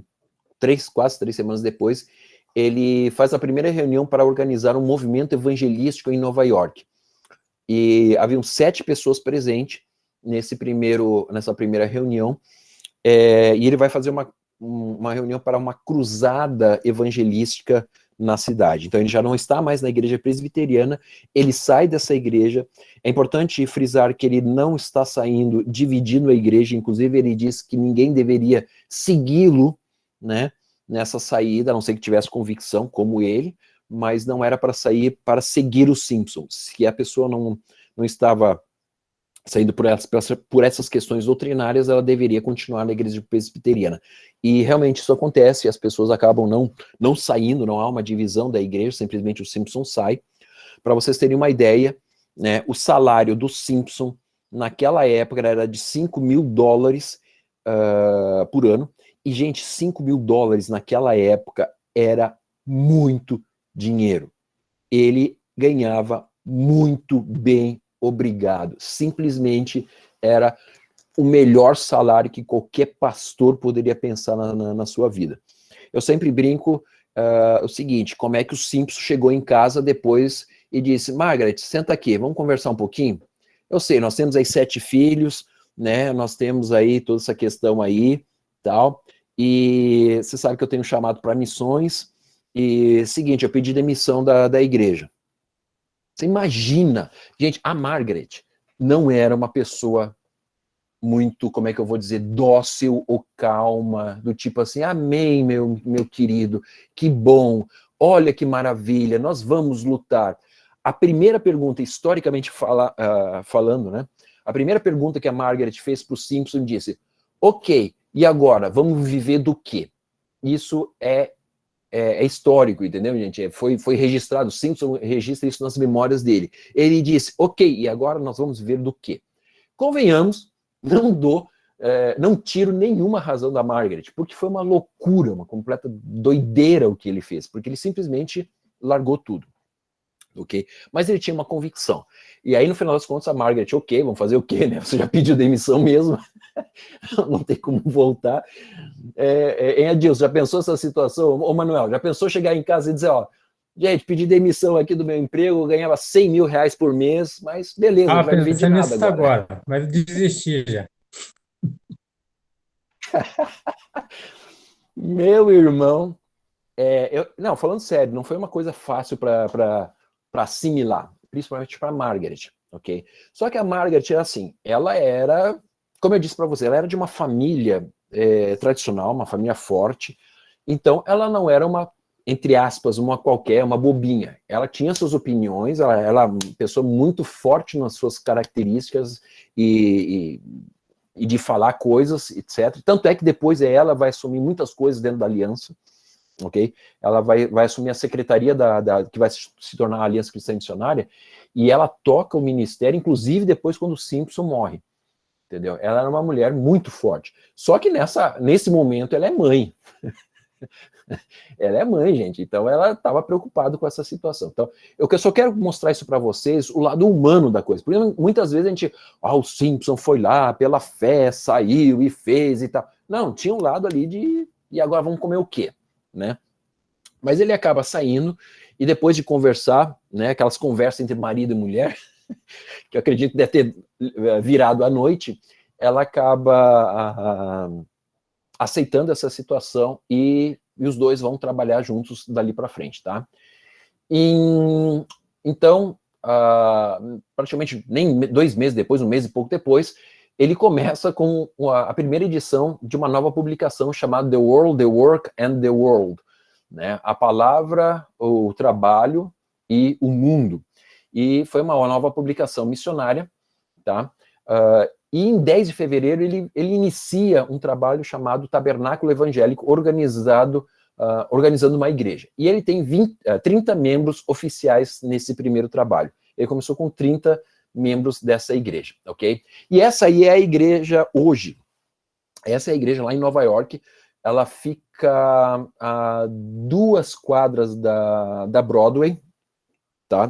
quase 3 semanas depois, ele faz a primeira reunião para organizar um movimento evangelístico em Nova York. E haviam 7 pessoas presentes nessa primeira reunião, e ele vai fazer uma reunião para uma cruzada evangelística na cidade. Então ele já não está mais na igreja presbiteriana, ele sai dessa igreja. É importante frisar que ele não está saindo dividindo a igreja, inclusive ele diz que ninguém deveria segui-lo, né, nessa saída, a não ser que tivesse convicção como ele, mas não era para sair para seguir os Simpsons. Se a pessoa não estava saindo por essas questões doutrinárias, ela deveria continuar na igreja presbiteriana. E realmente isso acontece, as pessoas acabam não saindo, não há uma divisão da igreja, simplesmente o Simpson sai. Para vocês terem uma ideia, né, o salário do Simpson naquela época era de $5.000 por ano. E, gente, $5.000 naquela época era muito dinheiro. Ele ganhava muito bem, obrigado. Simplesmente era o melhor salário que qualquer pastor poderia pensar na sua vida. Eu sempre brinco o seguinte: como é que o Simpson chegou em casa depois e disse: Margaret, senta aqui, vamos conversar um pouquinho? Eu sei, nós temos aí 7 filhos, né? Nós temos aí toda essa questão aí, tal, e você sabe que eu tenho chamado para missões, e seguinte, eu pedi demissão da igreja. Você imagina, gente, a Margaret não era uma pessoa muito, como é que eu vou dizer, dócil ou calma, do tipo assim, amém, meu querido, que bom, olha que maravilha, nós vamos lutar. A primeira pergunta, historicamente falando, né, a primeira pergunta que a Margaret fez para o Simpson disse: ok, e agora, vamos viver do quê? Isso é histórico, entendeu, gente? Foi registrado, o Simpson registra isso nas memórias dele. Ele disse: ok, e agora nós vamos ver do quê? Convenhamos, não tiro nenhuma razão da Margaret, porque foi uma loucura, uma completa doideira o que ele fez, porque ele simplesmente largou tudo. Ok? Mas ele tinha uma convicção. E aí, no final das contas, a Margaret, ok, vamos fazer o quê, né? Você já pediu demissão mesmo, não tem como voltar. Adilson, já pensou essa situação? Ô, Manuel, já pensou chegar em casa e dizer, ó, gente, pedi demissão aqui do meu emprego, eu ganhava R$100.000 por mês, mas beleza, não vai viver de nada nisso agora. mas desisti já. Meu irmão, não, falando sério, não foi uma coisa fácil para assimilar, principalmente para Margaret, ok? Só que a Margaret era assim, ela era, como eu disse para você, ela era de uma família tradicional, uma família forte, então ela não era uma, entre aspas, uma bobinha. Ela tinha suas opiniões, ela era uma pessoa muito forte nas suas características e de falar coisas, etc. Tanto é que depois ela vai assumir muitas coisas dentro da aliança, ok? Ela vai assumir a secretaria que vai se tornar a Aliança Cristã Missionária, e ela toca o ministério, inclusive depois quando o Simpson morre, entendeu? Ela era uma mulher muito forte. Só que nesse momento ela é mãe. Ela é mãe, gente, então ela estava preocupada com essa situação. Então, eu só quero mostrar isso para vocês, o lado humano da coisa. Porque muitas vezes a gente, o Simpson foi lá, pela fé, saiu e fez e tal. Não, tinha um lado ali e agora vamos comer o quê? Né? Mas ele acaba saindo, e depois de conversar, né, aquelas conversas entre marido e mulher, que eu acredito que deve ter virado à noite, ela acaba aceitando essa situação e e os dois vão trabalhar juntos dali para frente, tá? Então, praticamente nem 2 meses depois, 1 mês e pouco depois, ele começa com a primeira edição de uma nova publicação chamada The World, The Work and the World, né? A palavra, o trabalho e o mundo. E foi uma nova publicação missionária, tá? E em 10 de fevereiro ele inicia um trabalho chamado Tabernáculo Evangélico, organizando uma igreja. E ele tem 30 membros oficiais nesse primeiro trabalho. Ele começou com 30 membros dessa igreja, ok? E essa aí é a igreja hoje. Essa é a igreja lá em Nova York. Ela fica a 2 quadras da Broadway, tá?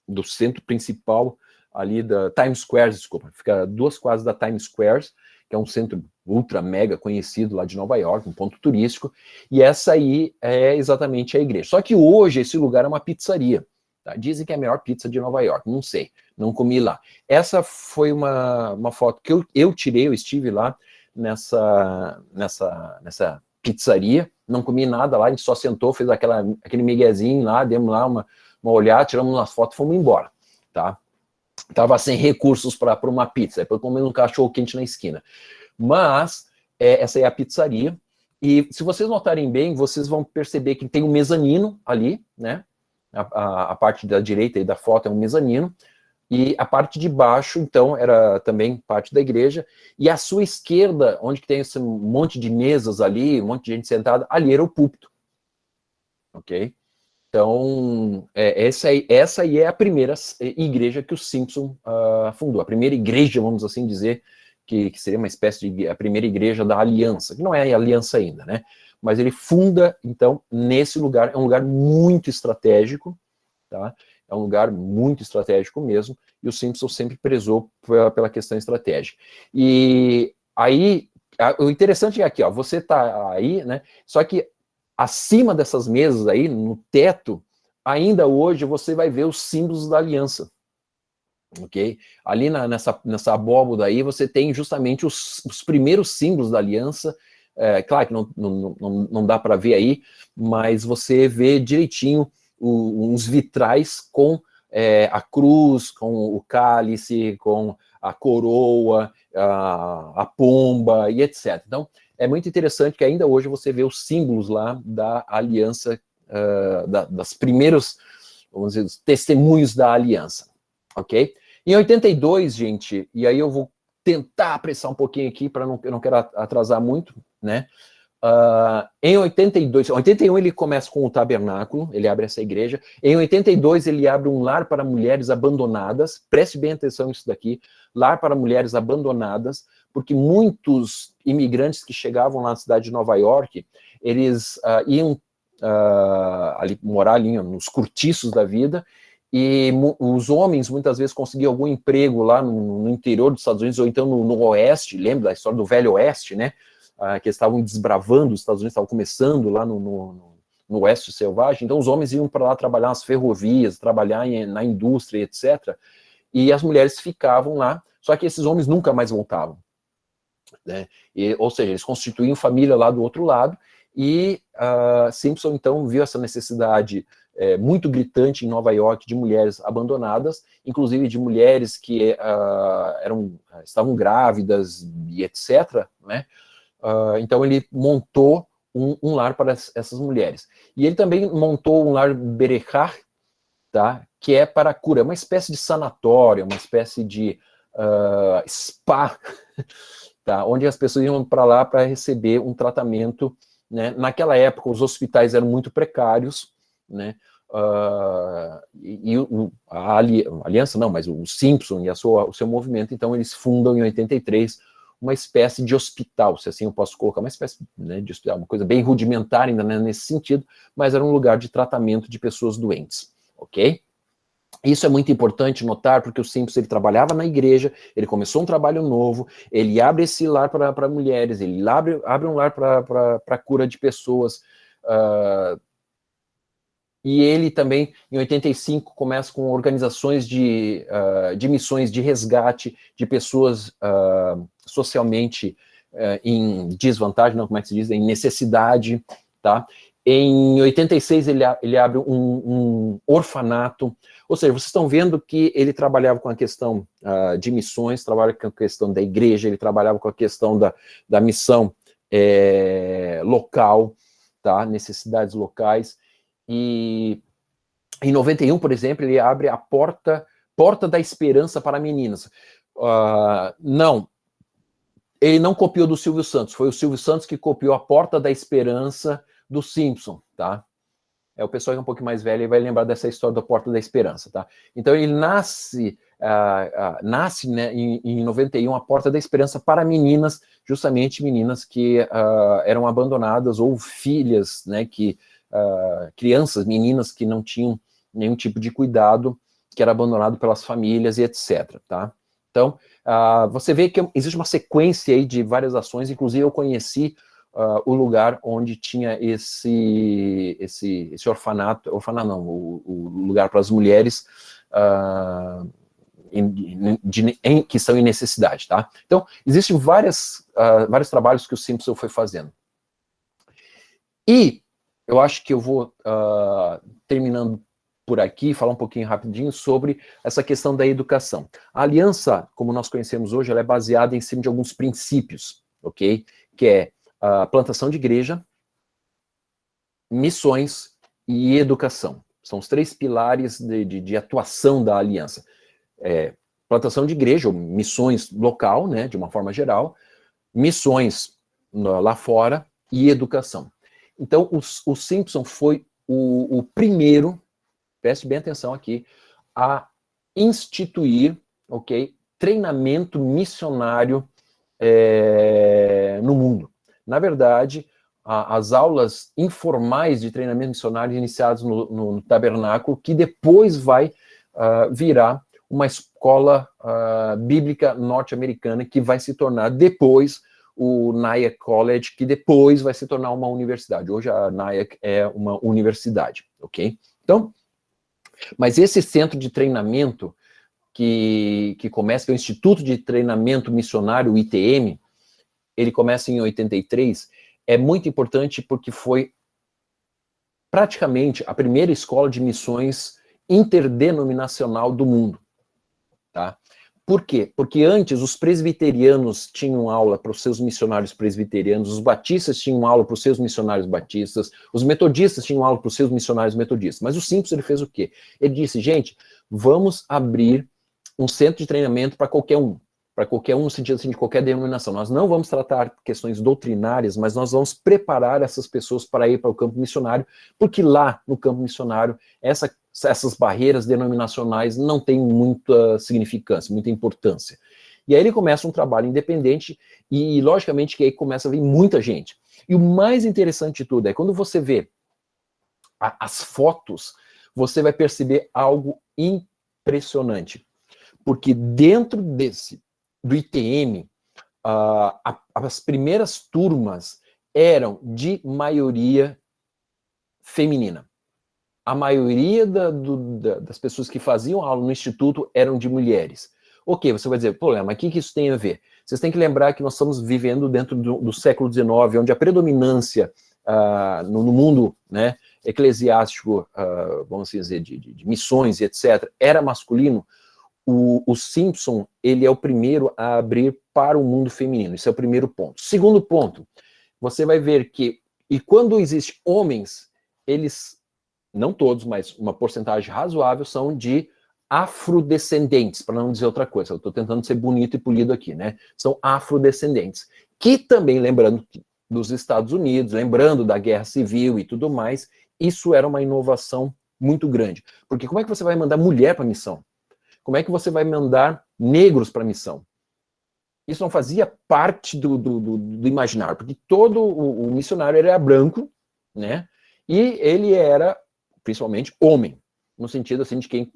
Do centro principal ali da Times Square, desculpa. Fica a 2 quadras da Times Square, que é um centro ultra mega conhecido lá de Nova York, um ponto turístico. E essa aí é exatamente a igreja. Só que hoje esse lugar é uma pizzaria. Tá? Dizem que é a melhor pizza de Nova York. Não sei, não comi lá. Essa foi uma foto que eu tirei, eu estive lá nessa pizzaria, não comi nada lá, a gente só sentou, fez aquele miguezinho lá, demos lá uma olhada, tiramos umas fotos e fomos embora, tá? Tava sem recursos para uma pizza, depois comendo um cachorro quente na esquina. Mas, essa é a pizzaria, e se vocês notarem bem, vocês vão perceber que tem um mezanino ali, né? A parte da direita aí da foto é um mezanino, e a parte de baixo, então, era também parte da igreja, e à sua esquerda, onde tem esse monte de mesas ali, um monte de gente sentada, ali era o púlpito, ok? Então, essa aí é a primeira igreja que o Simpson fundou, a primeira igreja, vamos assim dizer, que seria uma espécie de a primeira igreja da aliança, que não é a aliança ainda, né? Mas ele funda, então, nesse lugar, é um lugar muito estratégico, tá? É um lugar muito estratégico mesmo, e o Simpson sempre prezou pela questão estratégica. E aí, o interessante é aqui, ó, você tá aí, né? Só que acima dessas mesas aí, no teto, ainda hoje você vai ver os símbolos da aliança, ok? Ali nessa abóboda aí, você tem justamente os primeiros símbolos da aliança. Claro que não dá para ver aí, mas você vê direitinho uns vitrais com a cruz, com o cálice, com a coroa, a pomba e etc. Então, é muito interessante que ainda hoje você vê os símbolos lá da aliança, das primeiros, vamos dizer, os testemunhos da aliança, ok? Em 82, gente, e aí eu vou tentar apressar um pouquinho aqui, eu não quero atrasar muito, né? Em 82, 81 ele começa com o tabernáculo, ele abre essa igreja. Em 82 ele abre um lar para mulheres abandonadas. Preste bem atenção nisso daqui, lar para mulheres abandonadas, porque muitos imigrantes que chegavam lá na cidade de Nova York, eles iam ali, morar ali nos cortiços da vida, e os homens muitas vezes conseguiam algum emprego lá no interior dos Estados Unidos, ou então no oeste, lembra da história do Velho Oeste, né? Que eles estavam desbravando, os Estados Unidos estavam começando lá no oeste selvagem, então os homens iam para lá trabalhar nas ferrovias, trabalhar na indústria, etc. E as mulheres ficavam lá, só que esses homens nunca mais voltavam, né? Ou seja, eles constituíam família lá do outro lado, e Simpson então viu essa necessidade muito gritante em Nova York de mulheres abandonadas, inclusive de mulheres que estavam grávidas e etc., né? Então ele montou um lar para essas mulheres. E ele também montou um lar Berechar, tá? Que é para a cura, uma espécie de sanatório, uma espécie de spa, tá? Onde as pessoas iam para lá para receber um tratamento, né? Naquela época os hospitais eram muito precários, né? A aliança não, mas o Simpson e o seu movimento, então eles fundam em 83 uma espécie de hospital, se assim eu posso colocar, uma espécie, né, de hospital, uma coisa bem rudimentar ainda, né, nesse sentido, mas era um lugar de tratamento de pessoas doentes, ok? Isso é muito importante notar, porque o Simpson ele trabalhava na igreja, ele começou um trabalho novo, ele abre esse lar para mulheres, ele abre um lar para a cura de pessoas, e ele também, em 85, começa com organizações de missões de resgate de pessoas socialmente em desvantagem, não, como é que se diz, em necessidade, tá? Em 86 ele abre um orfanato, ou seja, vocês estão vendo que ele trabalhava com a questão de missões, trabalha com a questão da igreja, ele trabalhava com a questão da missão local, tá? Necessidades locais, e em 91, por exemplo, ele abre a Porta da Esperança para Meninas. Não, ele não copiou do Silvio Santos, foi o Silvio Santos que copiou a Porta da Esperança do Simpson, tá? O pessoal que é um pouquinho mais velho e vai lembrar dessa história da Porta da Esperança, tá? Então ele nasce né, em 91 a Porta da Esperança para meninas, justamente meninas que eram abandonadas ou filhas, né, crianças, meninas que não tinham nenhum tipo de cuidado, que era abandonado pelas famílias e etc, tá? Então, você vê que existe uma sequência aí de várias ações, inclusive eu conheci o lugar onde tinha esse orfanato não, o lugar para as mulheres que estão em necessidade, tá? Então, existem vários trabalhos que o Simpson foi fazendo. E eu acho que eu vou terminando por aqui, falar um pouquinho rapidinho sobre essa questão da educação. A aliança, como nós conhecemos hoje, ela é baseada em cima de alguns princípios, ok? Que é a plantação de igreja, missões e educação. São os 3 pilares de atuação da aliança. Plantação de igreja, ou missões local, né, de uma forma geral, missões lá fora e educação. Então, o Simpson foi o primeiro, preste bem atenção aqui, a instituir, ok, treinamento missionário no mundo. Na verdade, as aulas informais de treinamento missionário iniciadas no tabernáculo, que depois vai virar uma escola bíblica norte-americana, que vai se tornar depois o Nyack College, que depois vai se tornar uma universidade. Hoje a Nyack é uma universidade, ok? Então, mas esse centro de treinamento que começa, que é o Instituto de Treinamento Missionário, o ITM, ele começa em 83, é muito importante porque foi praticamente a primeira escola de missões interdenominacional do mundo, tá? Por quê? Porque antes os presbiterianos tinham aula para os seus missionários presbiterianos, os batistas tinham aula para os seus missionários batistas, os metodistas tinham aula para os seus missionários metodistas. Mas o Simpson, ele fez o quê? Ele disse, gente, vamos abrir um centro de treinamento para qualquer um no sentido assim, de qualquer denominação. Nós não vamos tratar questões doutrinárias, mas nós vamos preparar essas pessoas para ir para o campo missionário, porque lá no campo missionário, essas barreiras denominacionais não têm muita significância, muita importância. E aí ele começa um trabalho independente e, logicamente, que aí começa a vir muita gente. E o mais interessante de tudo é quando você vê as fotos, você vai perceber algo impressionante. Porque dentro do ITM, as primeiras turmas eram de maioria feminina. A maioria das pessoas que faziam aula no instituto eram de mulheres. Ok, você vai dizer, problema, mas o que isso tem a ver? Vocês têm que lembrar que nós estamos vivendo dentro do século XIX, onde a predominância no mundo, né, eclesiástico, vamos dizer, de missões e etc., era masculino. O Simpson, ele é o primeiro a abrir para o mundo feminino. Isso é o primeiro ponto. Segundo ponto, você vai ver que, e quando existem homens, eles, não todos, mas uma porcentagem razoável, são de afrodescendentes, para não dizer outra coisa. Eu estou tentando ser bonito e polido aqui, né? São afrodescendentes. Que também, lembrando dos Estados Unidos, lembrando da Guerra Civil e tudo mais, isso era uma inovação muito grande. Porque como é que você vai mandar mulher para a missão? Como é que você vai mandar negros para a missão? Isso não fazia parte do imaginário, porque todo o missionário era branco, né? E ele era, principalmente, homem, no sentido assim de quem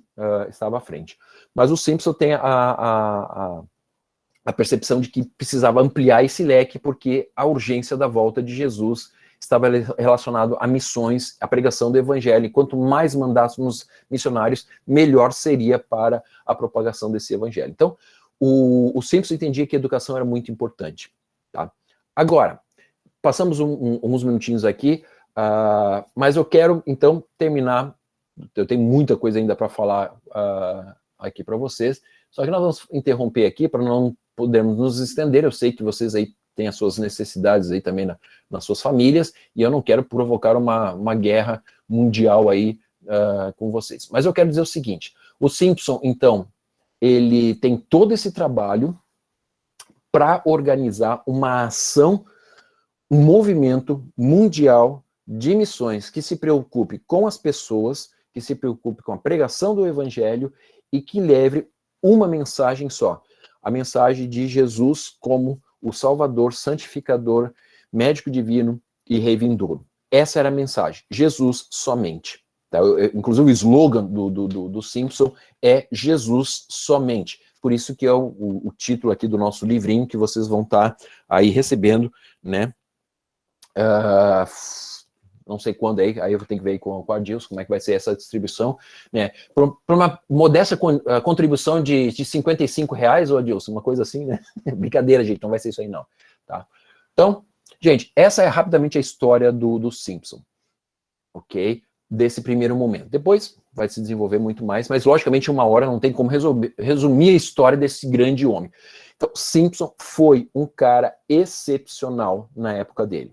estava à frente. Mas o Simpson tem a percepção de que precisava ampliar esse leque, porque a urgência da volta de Jesus estava relacionado a missões, a pregação do evangelho. E quanto mais mandássemos missionários, melhor seria para a propagação desse evangelho. Então, o Simpson entendia que a educação era muito importante. Tá? Agora, passamos uns minutinhos aqui. Mas eu quero, então, terminar. Eu tenho muita coisa ainda para falar aqui para vocês, só que nós vamos interromper aqui para não podermos nos estender. Eu sei que vocês aí têm as suas necessidades aí também nas suas famílias, e eu não quero provocar uma guerra mundial aí com vocês. Mas eu quero dizer o seguinte, o Simpson, então, ele tem todo esse trabalho para organizar uma ação, um movimento mundial de missões que se preocupe com as pessoas, que se preocupe com a pregação do evangelho e que leve uma mensagem só, a mensagem de Jesus como o Salvador, santificador, médico divino e rei vindouro. Essa era a mensagem, Jesus somente. Tá? Inclusive o slogan do Simpson é Jesus somente. Por isso que é o título aqui do nosso livrinho que vocês vão estar aí recebendo, né? Não sei quando aí eu vou ter que ver aí com o Adilson como é que vai ser essa distribuição, né? Por uma modesta contribuição de R$55, ô Adilson, uma coisa assim, né? Brincadeira, gente, não vai ser isso aí não, tá? Então, gente, essa é rapidamente a história do Simpson, ok? Desse primeiro momento. Depois vai se desenvolver muito mais, mas logicamente uma hora não tem como resumir a história desse grande homem. Então, Simpson foi um cara excepcional na época dele,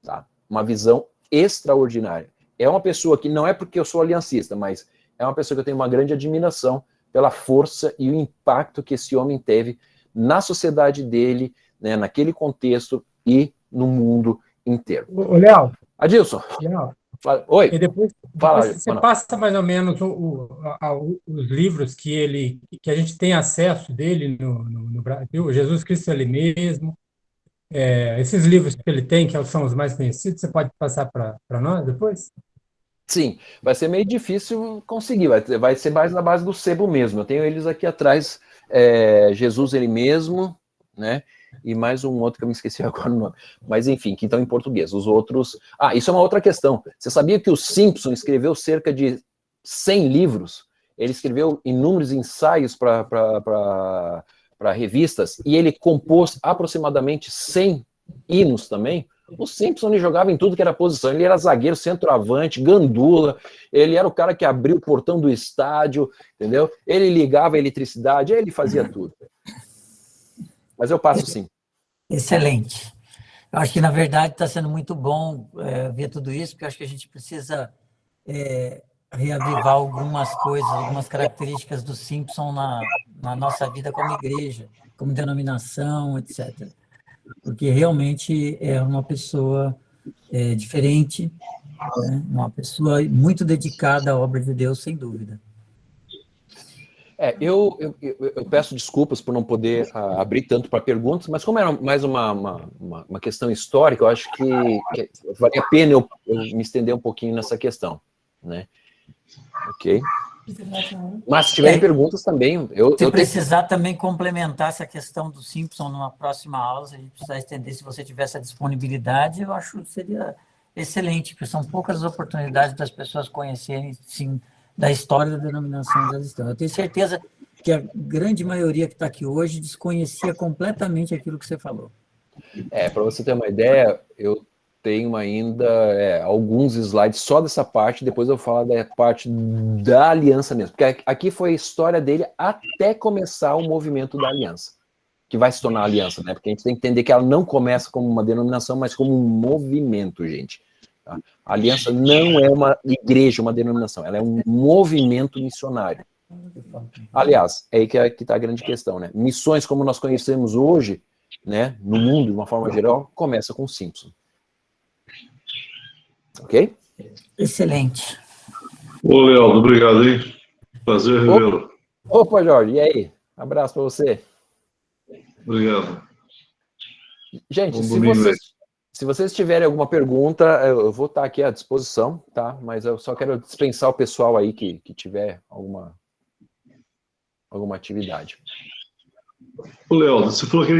tá? Uma visão extraordinária. É uma pessoa que não é porque eu sou aliancista, mas é uma pessoa que eu tenho uma grande admiração pela força e o impacto que esse homem teve na sociedade dele, né, naquele contexto e no mundo inteiro. Ô, Léo. Adilson. Léo. Oi. E depois Fala, você passa mais ou menos os livros que a gente tem acesso dele no Brasil, Jesus Cristo Ele Mesmo, esses livros que ele tem, que são os mais conhecidos, você pode passar para nós depois? Sim, vai ser meio difícil conseguir, vai ser mais na base do sebo mesmo. Eu tenho eles aqui atrás, Jesus Ele Mesmo, né? E mais um outro que eu me esqueci agora o nome. Mas enfim, que estão em português. Os outros... isso é uma outra questão. Você sabia que o Simpson escreveu cerca de 100 livros? Ele escreveu inúmeros ensaios para revistas e ele compôs aproximadamente 100 hinos também. O Simpson jogava em tudo que era posição. Ele era zagueiro, centroavante, gandula. Ele era o cara que abriu o portão do estádio, entendeu? Ele ligava a eletricidade, ele fazia tudo. Mas eu passo sim. Excelente. Eu acho que, na verdade, está sendo muito bom ver tudo isso, porque eu acho que a gente precisa reavivar algumas coisas, algumas características do Simpson na nossa vida como igreja, como denominação, etc. Porque realmente é uma pessoa diferente, né? Uma pessoa muito dedicada à obra de Deus, sem dúvida. Eu peço desculpas por não poder abrir tanto para perguntas, mas como era mais uma questão histórica, eu acho que vale a pena eu me estender um pouquinho nessa questão, né? Ok? Mas se tiverem perguntas também... Se precisar também complementar essa questão do Simpson numa próxima aula, se a gente precisar estender, se você tiver essa disponibilidade, eu acho que seria excelente, porque são poucas oportunidades das pessoas conhecerem, sim, da história da denominação onde elas estão. Eu tenho certeza que a grande maioria que está aqui hoje desconhecia completamente aquilo que você falou. Para você ter uma ideia, eu tenho ainda alguns slides só dessa parte, depois eu falo da parte da aliança mesmo, porque aqui foi a história dele até começar o movimento da aliança, que vai se tornar aliança, né? Porque a gente tem que entender que ela não começa como uma denominação, mas como um movimento, gente. Tá? A aliança não é uma igreja, uma denominação, ela é um movimento missionário. Aliás, é aí que está a grande questão, né? Missões como nós conhecemos hoje, né, no mundo, de uma forma geral, começa com Simpson. Ok? Excelente. Ô, Léo, obrigado, hein? Prazer revê-lo. Opa, Jorge, e aí? Abraço para você. Obrigado. Gente, se vocês tiverem alguma pergunta, eu vou estar aqui à disposição, tá? Mas eu só quero dispensar o pessoal aí que tiver alguma atividade. Ô, Léo, você falou que